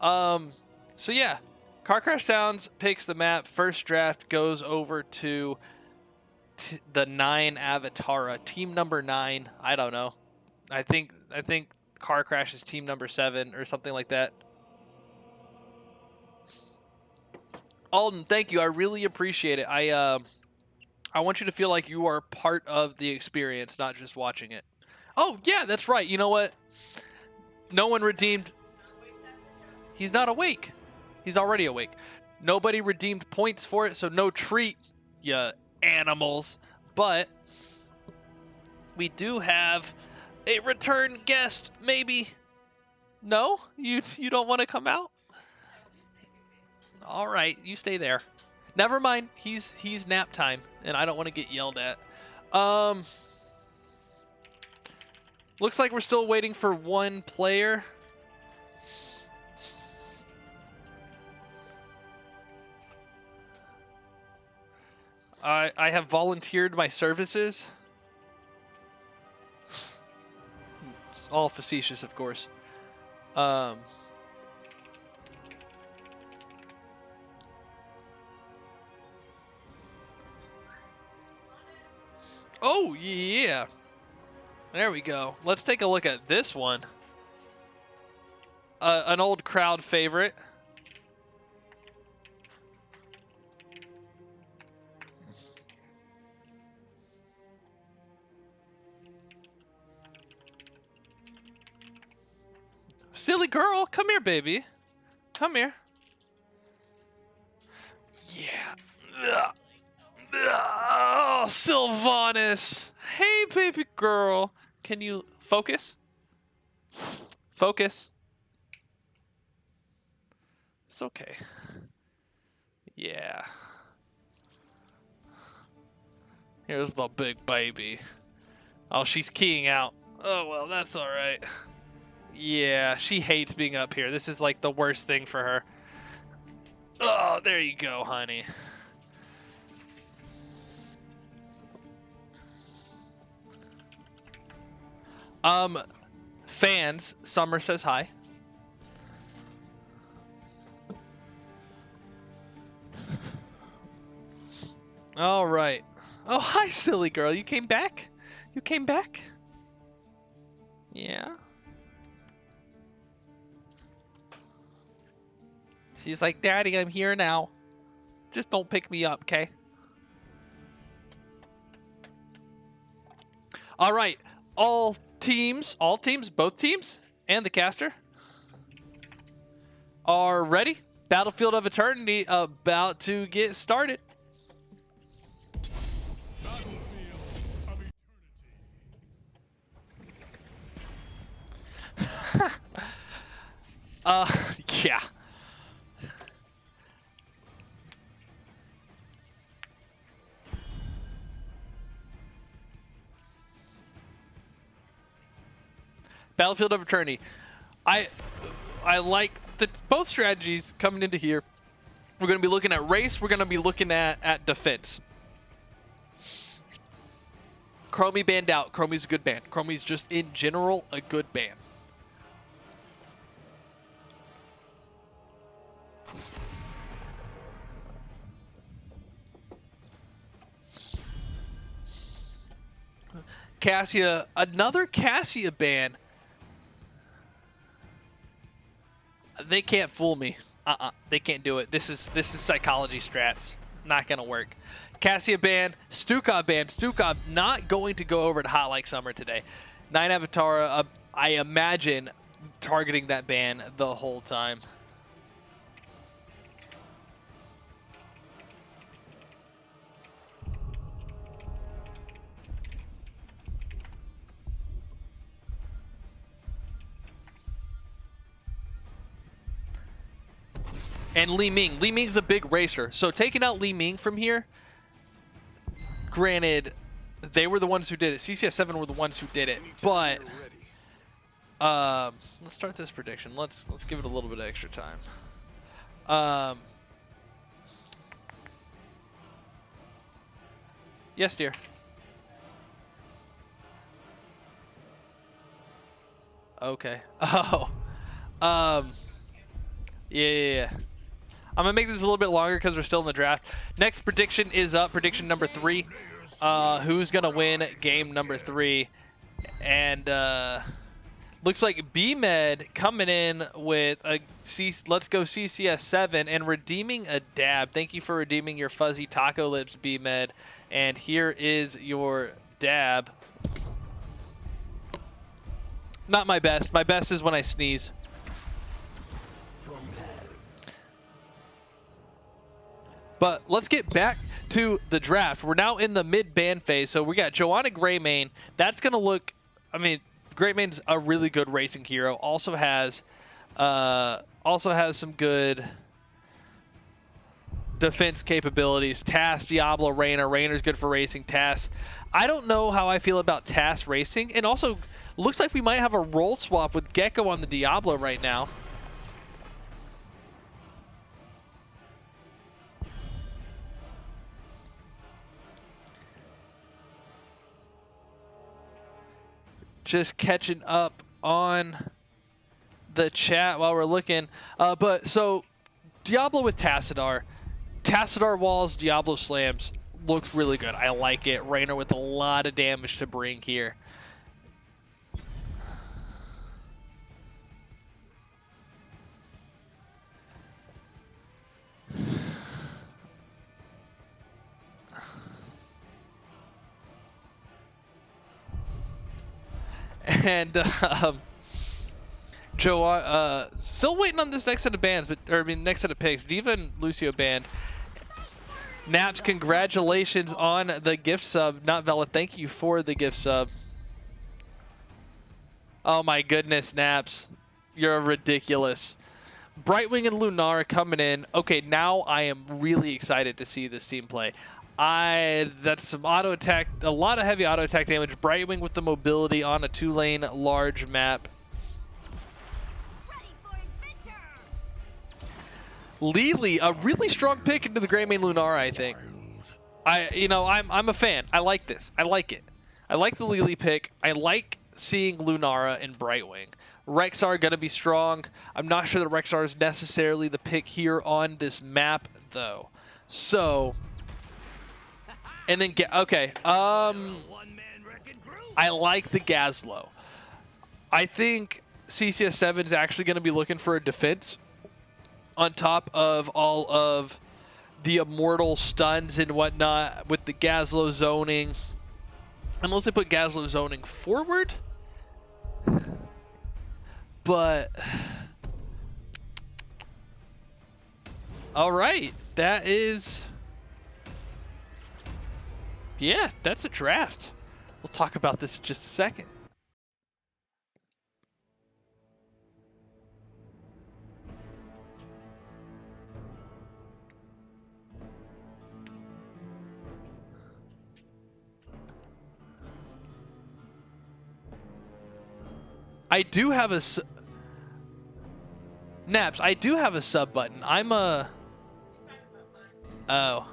So yeah, Car Crash Sounds picks the map. First draft goes over to the 9 Avatarra, team number 9. I don't know. I think Car Crash is team number 7 or something like that. Alden, thank you. I really appreciate it. I want you to feel like you are part of the experience, not just watching it. Oh, yeah, that's right. You know what? No one redeemed... He's not awake. He's already awake. Nobody redeemed points for it, so no treat, ya animals. But we do have a return guest, maybe. No? You don't want to come out? All right, you stay there. Never mind. He's nap time, and I don't want to get yelled at. Looks like we're still waiting for one player. I have volunteered my services. It's all facetious, of course. Oh, yeah. There we go. Let's take a look at this one. An old crowd favorite. Silly girl, come here, baby. Come here. Yeah. Oh, Sylvanas. Hey, baby girl. Can you focus? Focus. It's okay. Yeah. Here's the big baby. Oh, she's keying out. Oh, well, that's all right. Yeah, she hates being up here. This is like the worst thing for her. Oh, there you go, honey. Fans, Summer says hi. All right. Oh, hi, silly girl. You came back? You came back? Yeah. She's like, Daddy, I'm here now. Just don't pick me up, okay? All right. All teams, both teams, and the caster are ready. Battlefield of Eternity about to get started. Yeah. Battlefield of Eternity. I like both strategies coming into here. We're going to be looking at race. We're going to be looking at defense. Chromie banned out. Chromie's a good ban. Chromie's just in general a good ban. Cassia, another Cassia ban. They can't fool me. They can't do it. This is psychology strats. Not gonna work. Cassia ban, Stukov ban. Stukov not going to go over to Hot Like Summer today. 9 Avatarra, I imagine targeting that ban the whole time. And Li Ming. Li Ming's a big racer. So taking out Li Ming from here, granted, They were the ones who did it. CCS7 were the ones who did it. But You're ready. let's start this prediction. Let's give it a little bit of extra time. Yes, dear. Okay. Oh. Yeah. I'm gonna make this a little bit longer because we're still in the draft. Next prediction is up. Prediction number 3. Who's gonna win game number 3? And looks like B-Med coming in with a let's go CCS7 and redeeming a dab. Thank you for redeeming your fuzzy taco lips, B-Med. And here is your dab. Not my best. My best is when I sneeze. But let's get back to the draft. We're now in the mid-ban phase, so we got Joanna Greymane. That's going to look... I mean, Greymane's a really good racing hero. Also has some good defense capabilities. Tass, Diablo, Raynor. Raynor's good for racing. Tass. I don't know how I feel about Tass racing. And also, looks like we might have a role swap with Gecko on the Diablo right now. Just catching up on the chat while we're looking. But so Diablo with Tassadar. Tassadar walls, Diablo slams. Looks really good. I like it. Raynor with a lot of damage to bring here. And Joe, still waiting on this next set of bands, next set of picks. Diva and Lucio band. Naps, congratulations on the gift sub. Not Vela, thank you for the gift sub. Oh my goodness, Naps, you're ridiculous. Brightwing and Lunara coming in. Okay, now I am really excited to see this team play. That's some auto attack, a lot of heavy auto attack damage. Brightwing with the mobility on a 2-lane large map. Ready for adventure. Lily, a really strong pick into the Greymane Lunara, I think. I'm a fan. I like this. I like it. I like the Lily pick. I like seeing Lunara and Brightwing. Rexar gonna be strong. I'm not sure that Rexar is necessarily the pick here on this map though. So. And then okay, I like the Gazlo. I think CCS7 is actually going to be looking for a defense on top of all of the immortal stuns and whatnot with the Gazlo zoning. Unless they put Gazlo zoning forward. But all right, that is... Yeah, that's a draft. We'll talk about this in just a second. I do have a... Naps, I do have a sub button. I'm a... Oh.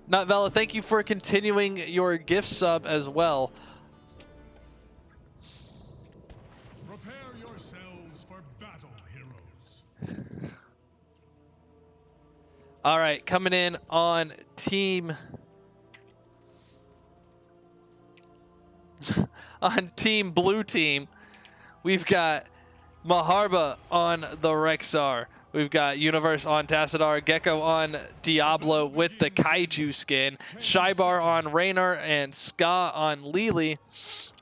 Not Vela, thank you for continuing your gift sub as well. Prepare yourselves for battle, heroes. All right, coming in on team blue team, we've got Maharba on the Rexar. We've got Universe on Tassadar, Gecko on Diablo with the Kaiju skin, Shybar on Raynor, and Ska on Lily.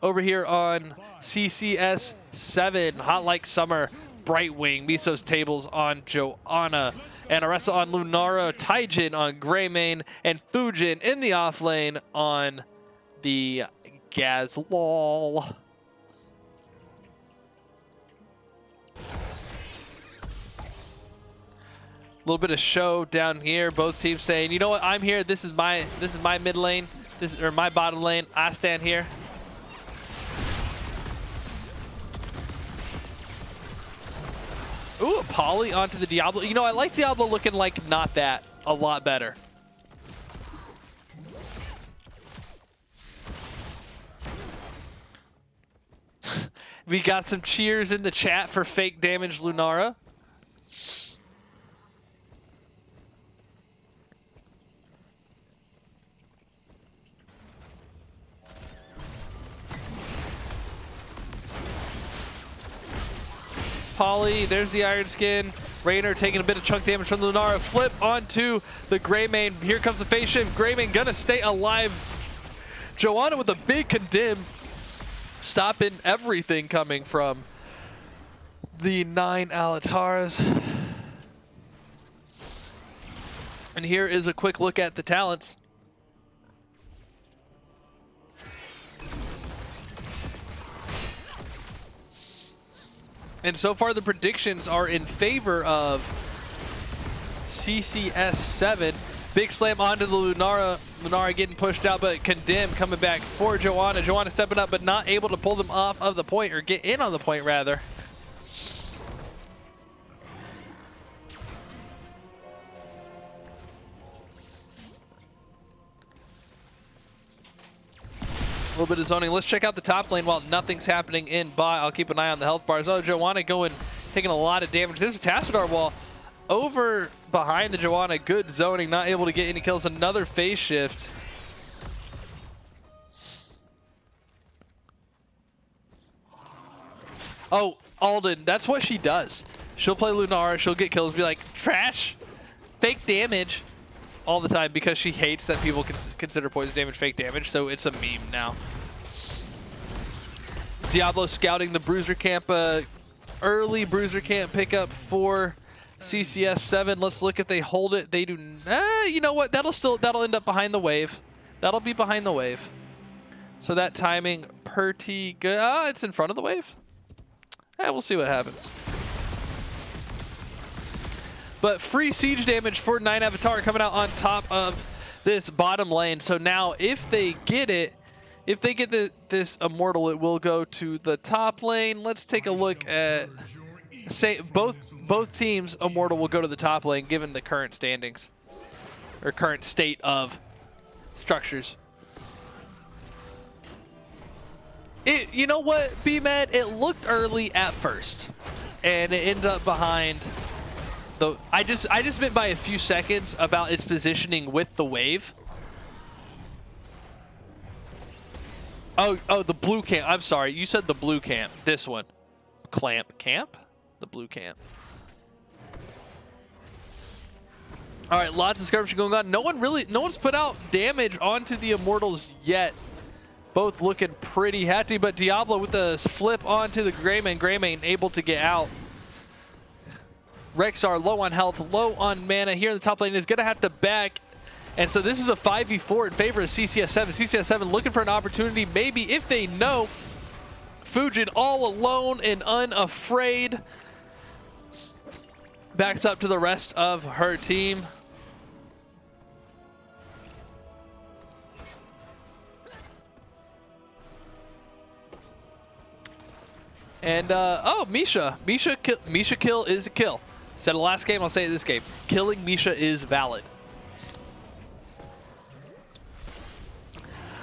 Over here on CCS7, Hot Like Summer, Brightwing, Miso's Tables on Joanna, and Aressa on Lunara, Taijin on Greymane, and Fujin in the off lane on the Gazlol. little bit of show down here. Both teams saying, you know what, I'm here. This is my mid lane. This is, or my bottom lane. I stand here. Ooh, a poly onto the Diablo. You know, I like Diablo looking like not that a lot better. We got some cheers in the chat for fake damage Lunara. Polly, there's the Iron Skin. Raynor taking a bit of chunk damage from Lunara. Flip onto the Greymane. Here comes the face shift. Greymane gonna stay alive. Joanna with a big condemn. Stopping everything coming from the 9 Avatarras. And here is a quick look at the talents. And so far the predictions are in favor of CCS7. Big slam onto the Lunara. Lunara getting pushed out, but Condemn coming back for Joanna. Joanna stepping up, but not able to pull them off of the point, or get in on the point, rather. A little bit of zoning. Let's check out the top lane while nothing's happening in bot. I'll keep an eye on the health bars. Oh, Joanna taking a lot of damage. This is Tassadar wall. Over behind the Joanna, good zoning, not able to get any kills. Another phase shift. Oh, Alden, that's what she does. She'll play Lunara, she'll get kills, be like, trash, fake damage, all the time, because she hates that people consider poison damage fake damage, so it's a meme now. Diablo scouting the Bruiser Camp, early Bruiser Camp pickup for CCS7. Let's look if they hold it. They do. You know what? That'll end up behind the wave. That'll be behind the wave. So that timing pretty good. It's in front of the wave. We'll see what happens. But free siege damage for 9 Avatar coming out on top of this bottom lane. So now if they get it, if they get this Immortal, it will go to the top lane. Let's take a look at. Say both teams Immortal will go to the top lane given the current standings or current state of structures. You know what, B-Med, it looked early at first and it ended up behind the I just meant by a few seconds about its positioning with the wave. Oh, the blue camp. I'm sorry, you said the blue camp. This one. Camp? The blue camp. All right, lots of skirmishing going on. No one's put out damage onto the Immortals yet. Both looking pretty hefty, but Diablo with the flip onto the Greymane. Greymane able to get out. Rexar low on health, low on mana. Here in the top lane is gonna have to back. And so this is a 5v4 in favor of CCS7. CCS7 looking for an opportunity, maybe if they know. Fujin all alone and unafraid. Backs up to the rest of her team. And, oh, Misha. Misha kill is a kill. Said it last game, I'll say it this game. Killing Misha is valid.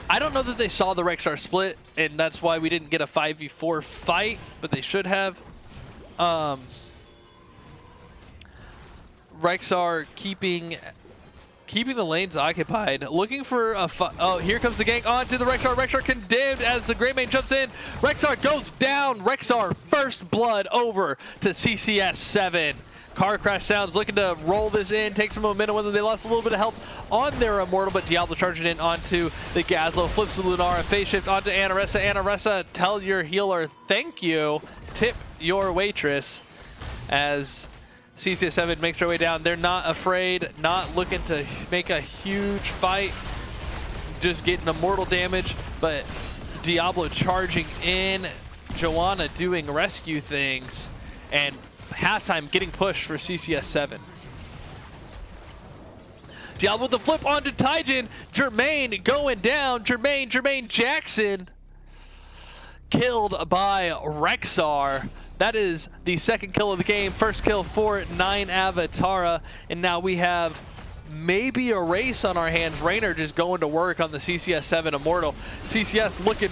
I don't know that they saw the Rexar split, and that's why we didn't get a 5v4 fight, but they should have. Rexar keeping the lanes occupied, looking for a oh, here comes the gank onto the Rexar. Rexar condemned as the Greymane jumps in. Rexar goes down. Rexar first blood over to CCS7. Car crash sounds, looking to roll this in, take some momentum with them. They lost a little bit of health on their Immortal, but Diablo charging in onto the Gazlo, flips the Lunara, phase shift onto Anaressa. Anaressa, tell your healer thank you, tip your waitress, as CCS7 makes their way down. They're not afraid, not looking to make a huge fight, just getting Immortal damage, but Diablo charging in, Joanna doing rescue things, and halftime getting pushed for CCS7. Diablo with the flip onto Taijin. Jermaine going down. Jermaine Jackson killed by Rexar. That is the second kill of the game. First kill for 9 Avatarra. And now we have maybe a race on our hands. Raynor just going to work on the CCS7 Immortal. CCS looking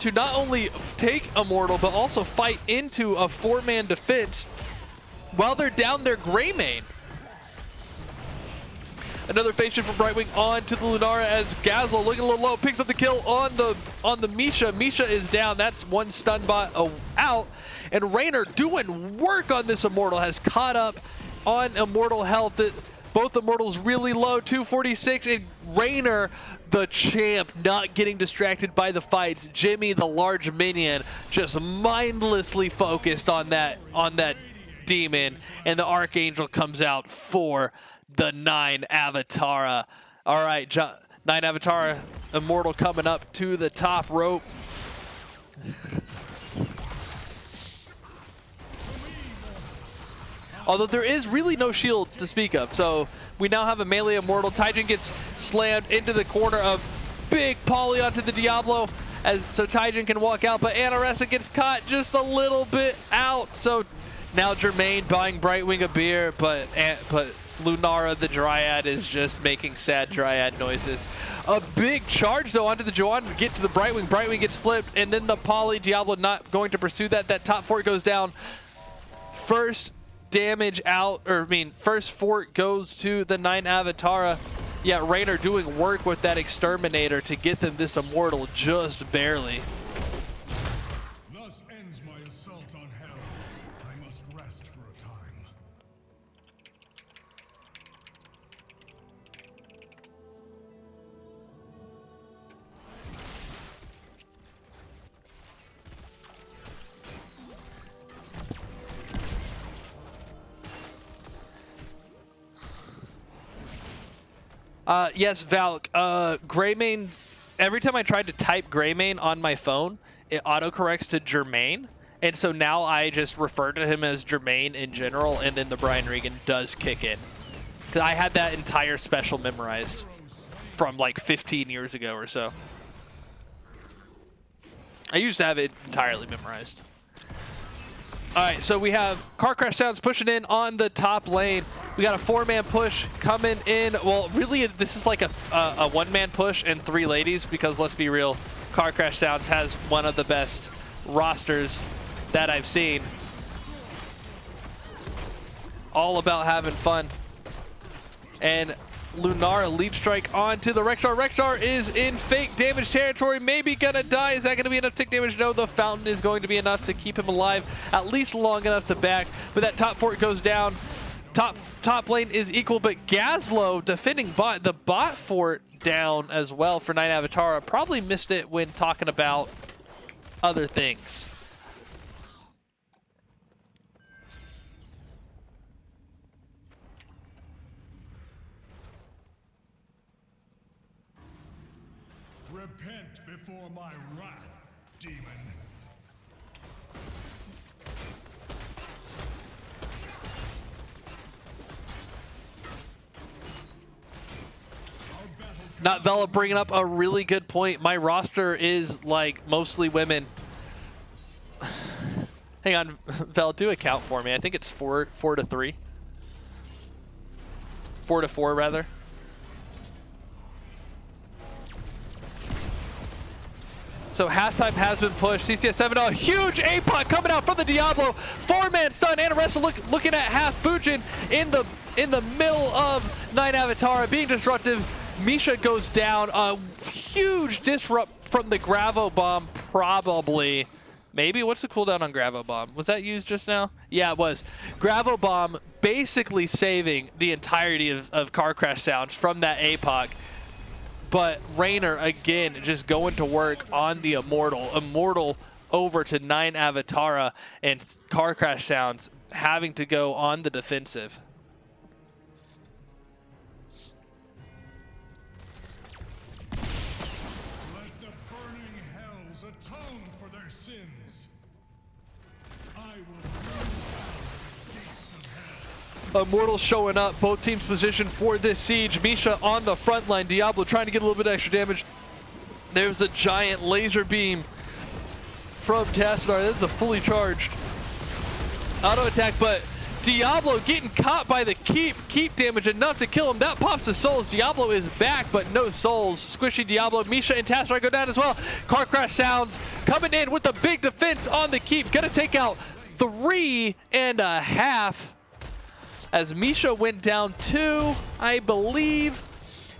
to not only take Immortal, but also fight into a 4-man defense while they're down their Grey main. Another phase shift from Brightwing on to the Lunara as Gazlo looking a little low, picks up the kill on the Misha. Misha is down. That's one stun bot out. And Raynor doing work on this Immortal, has caught up on Immortal health. Both Immortals really low, 246, and Raynor, the champ, not getting distracted by the fights. Jimmy, the large minion, just mindlessly focused on that demon, and the Archangel comes out for the 9 Avatarra. All right, 9 Avatarra Immortal coming up to the top rope. Although there is really no shield to speak of, so we now have a melee Immortal. Taijin gets slammed into the corner of big poly onto the Diablo, so Taijin can walk out, but Anaressa gets caught just a little bit out. So now Jermaine buying Brightwing a beer, but Lunara, the Dryad, is just making sad Dryad noises. A big charge, though, onto the Joan to get to the Brightwing. Brightwing gets flipped, and then the Poly. Diablo not going to pursue that. That top fort goes down. First damage out, first fort goes to the 9 Avatarra. Yeah, Raynor doing work with that Exterminator to get them this Immortal just barely. Thus ends my assault on hell. I must rest for a time. Yes, Valk. Greymane, every time I tried to type Greymane on my phone, it autocorrects to Jermaine. And so now I just refer to him as Jermaine in general, and then the Brian Regan does kick in. Because I had that entire special memorized from like 15 years ago or so. I used to have it entirely memorized. All right, so we have Car Crash Sounds pushing in on the top lane. We got a 4-man push coming in. Well, really, this is like a 1-man push and 3 ladies, because let's be real, Car Crash Sounds has one of the best rosters that I've seen. All about having fun. And Lunara leap strike onto the Rexar. Rexar is in fake damage territory, maybe gonna die. Is that gonna be enough tick damage? No, the fountain is going to be enough to keep him alive, at least long enough to back. But that top fort goes down. Top lane is equal, but Gazlo defending bot. The bot fort down as well for 9 Avatarra. Probably missed it when talking about other things. Repent before my wrath, demon. Not Vela bringing up a really good point. My roster is like mostly women. Hang on, Vela, do a count for me. I think it's 4 to 3. 4 to 4 rather. So halftime has been pushed. CCS7, a huge APOC coming out from the Diablo. 4-man stun. Anaressa looking at half Fujin in the middle of 9 Avatarra, being disruptive. Misha goes down. A huge disrupt from the Gravo Bomb, probably. Maybe. What's the cooldown on Gravo Bomb? Was that used just now? Yeah, it was. Gravo Bomb basically saving the entirety of Car Crash Sounds from that APOC. But Raynor, again, just going to work on the Immortal. Immortal over to 9 Avatarra, and Car Crash Sounds having to go on the defensive. Let the burning hells atone for their sins. I will burn down the gates of hell. Immortals showing up, both teams positioned for this siege. Misha on the front line, Diablo trying to get a little bit extra damage. There's a giant laser beam from Tassadar. That's a fully charged auto attack, but Diablo getting caught by the keep damage enough to kill him. That pops the souls. Diablo is back, but no souls. Squishy Diablo, Misha and Tassadar go down as well. Car crash sounds coming in with a big defense on the keep. Gonna take out 3.5 as Misha went down 2, I believe.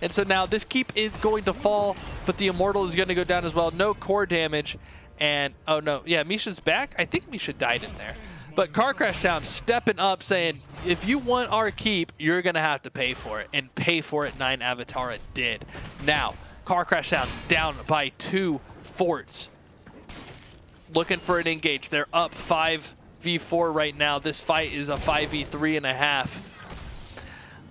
And so now this keep is going to fall, but the Immortal is going to go down as well. No core damage. And, oh no, yeah, Misha's back. I think Misha died in there. But Car Crash Sound stepping up saying, if you want our keep, you're going to have to pay for it. And pay for it, 9 Avatarra did. Now, Car Crash Sound's down by 2 forts. Looking for an engage. They're up 5v4 right now. This fight is a 5v3.5.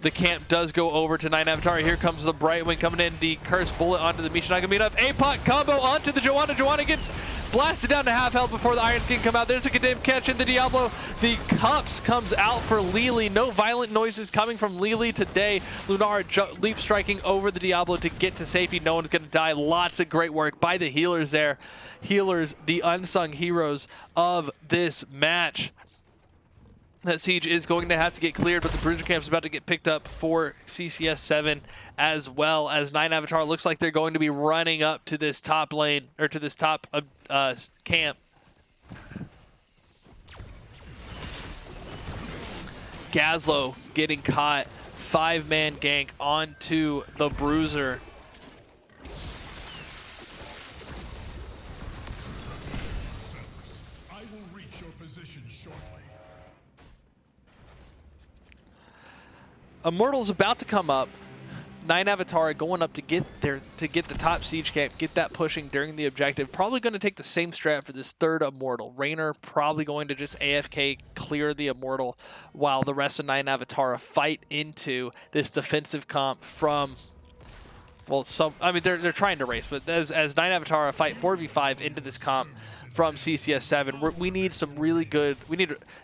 The camp does go over to 9 Avatarra. Here comes the Brightwing coming in. The Curse Bullet onto the Misha. Not gonna be enough. APOC combo onto the Joanna. Joanna gets blasted down to half health before the Iron Skin come out. There's a condemned catch in the Diablo. The Cups comes out for Lili. No violent noises coming from Lili today. Lunara leap striking over the Diablo to get to safety. No one's gonna die. Lots of great work by the healers there. Healers, the unsung heroes of this match. That siege is going to have to get cleared, but the Bruiser Camp is about to get picked up for CCS7 as well, as 9 Avatar looks like they're going to be running up to this top lane, or to this top camp. Gazlo getting caught, 5-man gank onto the Bruiser. I will reach your position shortly. Immortal's about to come up. 9 Avatar going up to get the top siege camp, get that pushing during the objective. Probably going to take the same strat for this third Immortal. Raynor probably going to just AFK clear the Immortal while the rest of 9 Avatar fight into this defensive comp from, well, they're trying to race, but as 9 Avatar fight 4v5 into this comp from CCS7, we need some really good,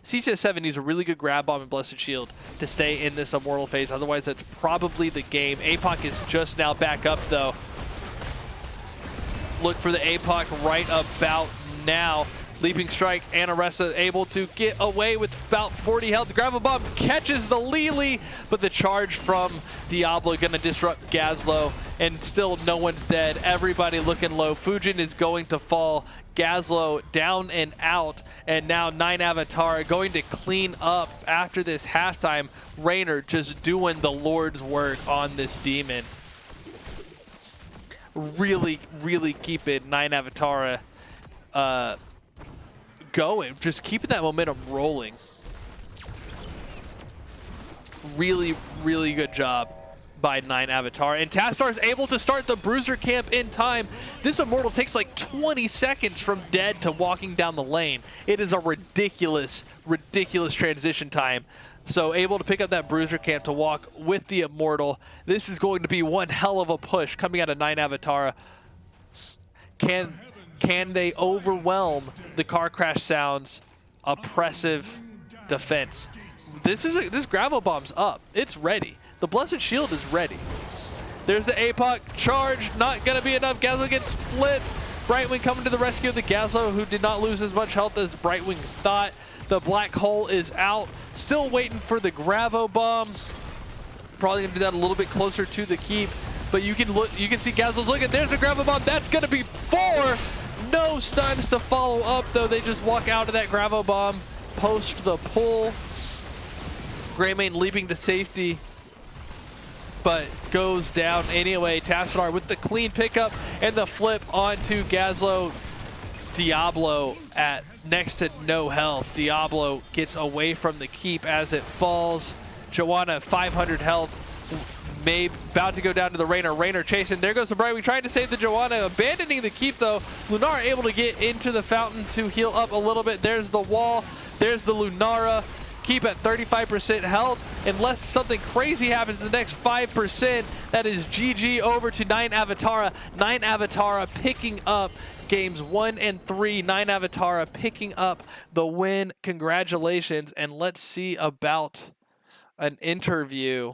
CCS7 needs a really good grab bomb and Blessed Shield to stay in this Immortal phase. Otherwise, that's probably the game. APOC is just now back up, though. Look for the APOC right about now. Leaping Strike, Anaressa able to get away with about 40 health. The Gravel Bomb catches the Lili, but the charge from Diablo gonna disrupt Gazlo, and still no one's dead. Everybody looking low. Fujin is going to fall. Gazlo down and out, and now 9 Avatar going to clean up after this halftime. Raynor just doing the Lord's work on this demon. Really, really keeping 9 Avatar going, just keeping that momentum rolling. Really, really good job by 9 Avatar. And Tassadar is able to start the Bruiser Camp in time. This Immortal takes like 20 seconds from dead to walking down the lane. It is a ridiculous, ridiculous transition time. So able to pick up that Bruiser Camp to walk with the Immortal. This is going to be one hell of a push coming out of 9 Avatar. Can they overwhelm the Car Crash Sound's oppressive defense? This Gravel Bomb's up. It's ready. The Blessed Shield is ready. There's the APOC charge. Not going to be enough. Gazlo gets split. Brightwing coming to the rescue of the Gazlo, who did not lose as much health as Brightwing thought. The Black Hole is out. Still waiting for the Gravo Bomb. Probably going to do that a little bit closer to the keep. But you can see Gazlo's looking. There's a Gravo Bomb. That's going to be 4. No stuns to follow up, though. They just walk out of that Gravo Bomb post the pull. Greymane leaping to safety, but goes down anyway. Tassadar with the clean pickup and the flip onto Gazlo. Diablo at next to no health. Diablo gets away from the keep as it falls. Joanna 500 health. Mabe about to go down to the Raynor. Raynor chasing. There goes the Brightwing trying to save the Joanna. Abandoning the keep, though. Lunara able to get into the fountain to heal up a little bit. There's the wall. There's the Lunara. Keep at 35% health. Unless something crazy happens in the next 5%, that is GG over to 9 Avatarra. 9 Avatarra picking up games 1 and 3. 9 Avatarra picking up the win. Congratulations. And let's see about an interview.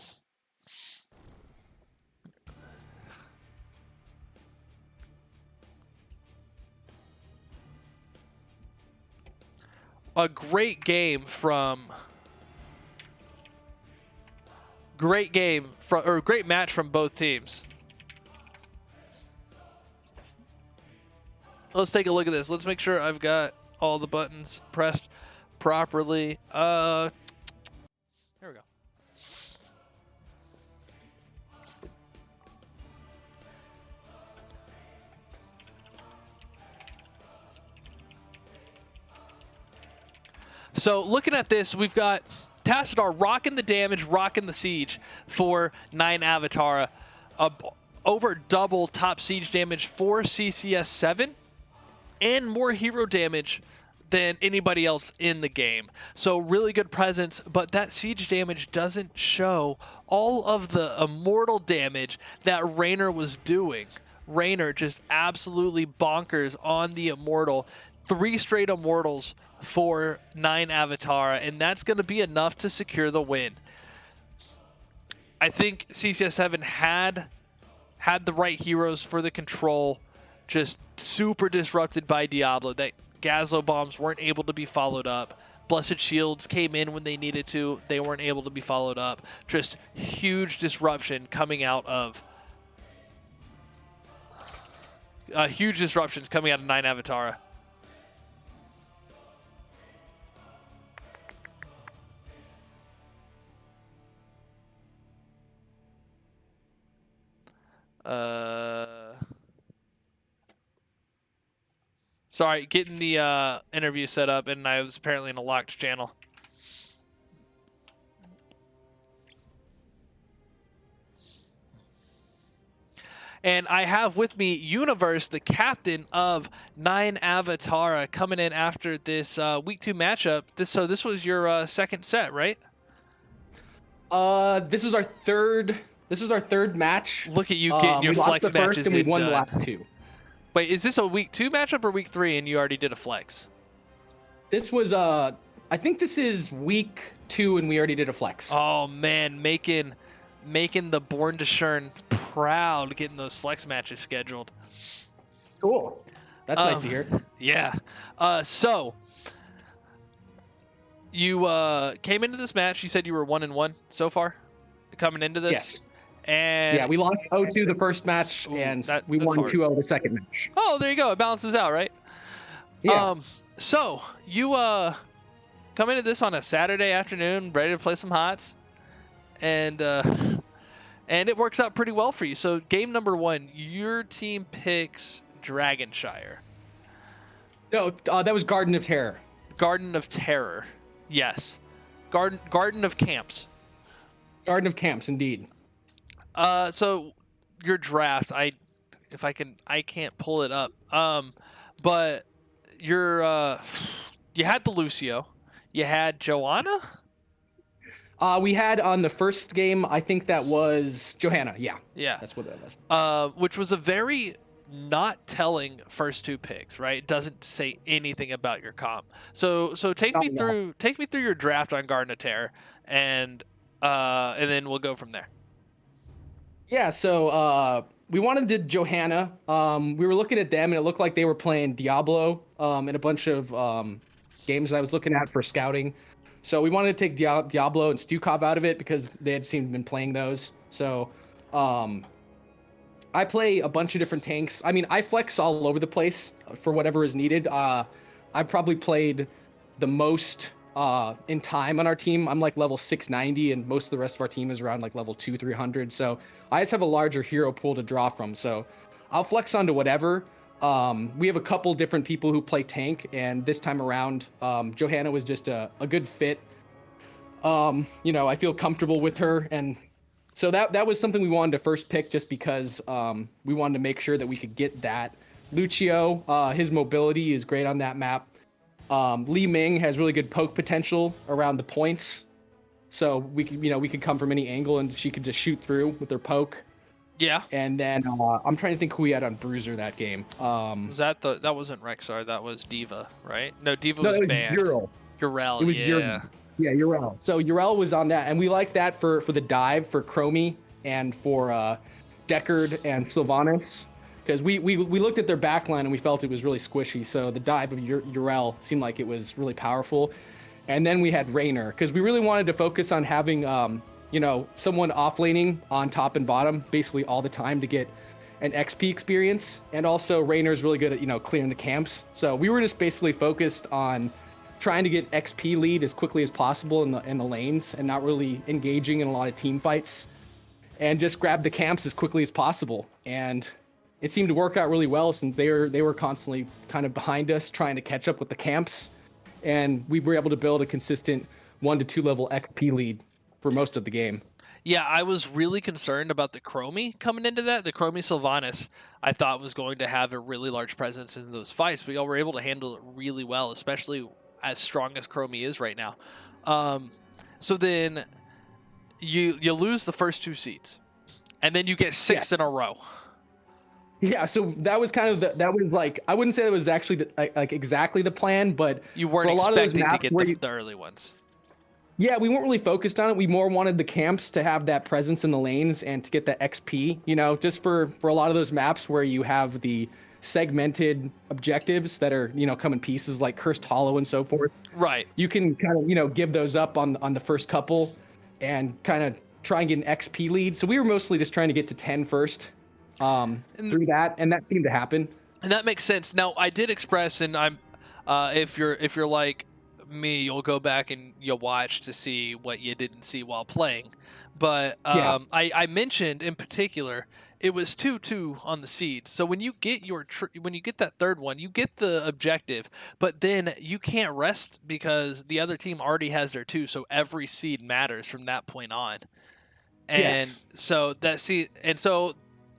A great game from great match from both teams. Let's take a look at this. Let's make sure I've got all the buttons pressed properly. Here we go. So looking at this, we've got Tassadar rocking the damage, rocking the siege for 9 Avatarra. Over double top siege damage for CCS7 and more hero damage than anybody else in the game. So really good presence, but that siege damage doesn't show all of the immortal damage that Raynor was doing. Raynor just absolutely bonkers on the immortal. 3 straight immortals for 9 Avatarra, and that's going to be enough to secure the win. I think CCS7 had the right heroes for the control, just super disrupted by Diablo. That Gazlo bombs weren't able to be followed up. Blessed Shields came in when they needed to. They weren't able to be followed up. Just huge disruption coming out of... huge disruptions coming out of 9 Avatarra. Sorry, getting the interview set up, and I was apparently in a locked channel. And I have with me Universe, the captain of 9 Avatarra, coming in after this week 2 matchup. This was your second set, right? This was our third. This was our third match. Look at you getting your we lost flex the first matches and we in won the done. last 2. Wait, is this a week 2 matchup or week 3 and you already did a flex? This was I think this is week 2 and we already did a flex. Oh man, making the Born to Shern proud, getting those flex matches scheduled. Cool. That's nice to hear. Yeah. So you came into this match. You said you were 1-1 so far, coming into this. Yes. And Yeah, we lost 0-2 the first match, and we that's won hard. 2-0 the second match. Oh, there you go. It balances out, right? Yeah. So you come into this on a Saturday afternoon, ready to play some HOTS, and it works out pretty well for you. So game number 1, your team picks Dragonshire. No, that was Garden of Terror. Garden of Terror. Yes. Garden of Camps. Garden of Camps, indeed. So your draft, I can't pull it up. But you had the Lucio, you had Joanna. We had on the first game, I think that was Johanna. Yeah. Yeah. That's what that was. Which was a very not telling first 2 picks, right? It doesn't say anything about your comp. So take me through your draft on Garden of Terror, and then we'll go from there. Yeah, so we wanted to Johanna. We were looking at them, and it looked like they were playing Diablo in a bunch of games that I was looking at for scouting. So we wanted to take Diablo and Stukov out of it because they had seemed to been playing those. So I play a bunch of different tanks. I mean, I flex all over the place for whatever is needed. I've probably played the most in time on our team. I'm like level 690, and most of the rest of our team is around like level 200-300. So I just have a larger hero pool to draw from. So I'll flex onto whatever. We have a couple different people who play tank, and this time around, Johanna was just a good fit. I feel comfortable with her, and so that was something we wanted to first pick just because we wanted to make sure that we could get that. Lucio, his mobility is great on that map. Li Ming has really good poke potential around the points, so we could come from any angle and she could just shoot through with her poke. Yeah. And then I'm trying to think who we had on Bruiser that game. Was that wasn't Rexar, that was Diva, right? No, Diva No, was it was banned. Ural. Urel, It was yeah. Ural. Yeah, Urel. So Urel was on that, and we liked that for the dive for Chromie and for Deckard and Sylvanas, because we looked at their backline and we felt it was really squishy. So the dive of Urel seemed like it was really powerful. And then we had Raynor, because we really wanted to focus on having someone offlaning on top and bottom basically all the time to get an XP experience. And also Raynor's really good at clearing the camps. So we were just basically focused on trying to get XP lead as quickly as possible in the lanes and not really engaging in a lot of team fights, and just grab the camps as quickly as possible. And it seemed to work out really well, since they were constantly kind of behind us trying to catch up with the camps, and we were able to build a consistent 1 to 2 level XP lead for most of the game. Yeah, I was really concerned about the Chromie coming into that. The Chromie Sylvanas, I thought, was going to have a really large presence in those fights, but y'all were able to handle it really well, especially as strong as Chromie is right now. So then you lose the first 2 seeds, and then you get 6 Yes. in a row. Yeah, so that was kind of that was like, I wouldn't say it was actually like exactly the plan, but You weren't for a lot of those expecting to maps get where the early ones. Yeah, we weren't really focused on it. We more wanted the camps to have that presence in the lanes and to get that XP, just for a lot of those maps where you have the segmented objectives that are, come in pieces like Cursed Hollow and so forth. Right. You can kind of, give those up on the first couple and kind of try and get an XP lead. So we were mostly just trying to get to 10 first through that, and that seemed to happen. And that makes sense. Now, I did express, and I'm, if you're like me, you'll go back and you'll watch to see what you didn't see while playing. But Yeah. I mentioned in particular it was 2-2 on the seed. So when you get when you get that third one, you get the objective, but then you can't rest because the other team already has their 2. So every seed matters from that point on. And Yes. so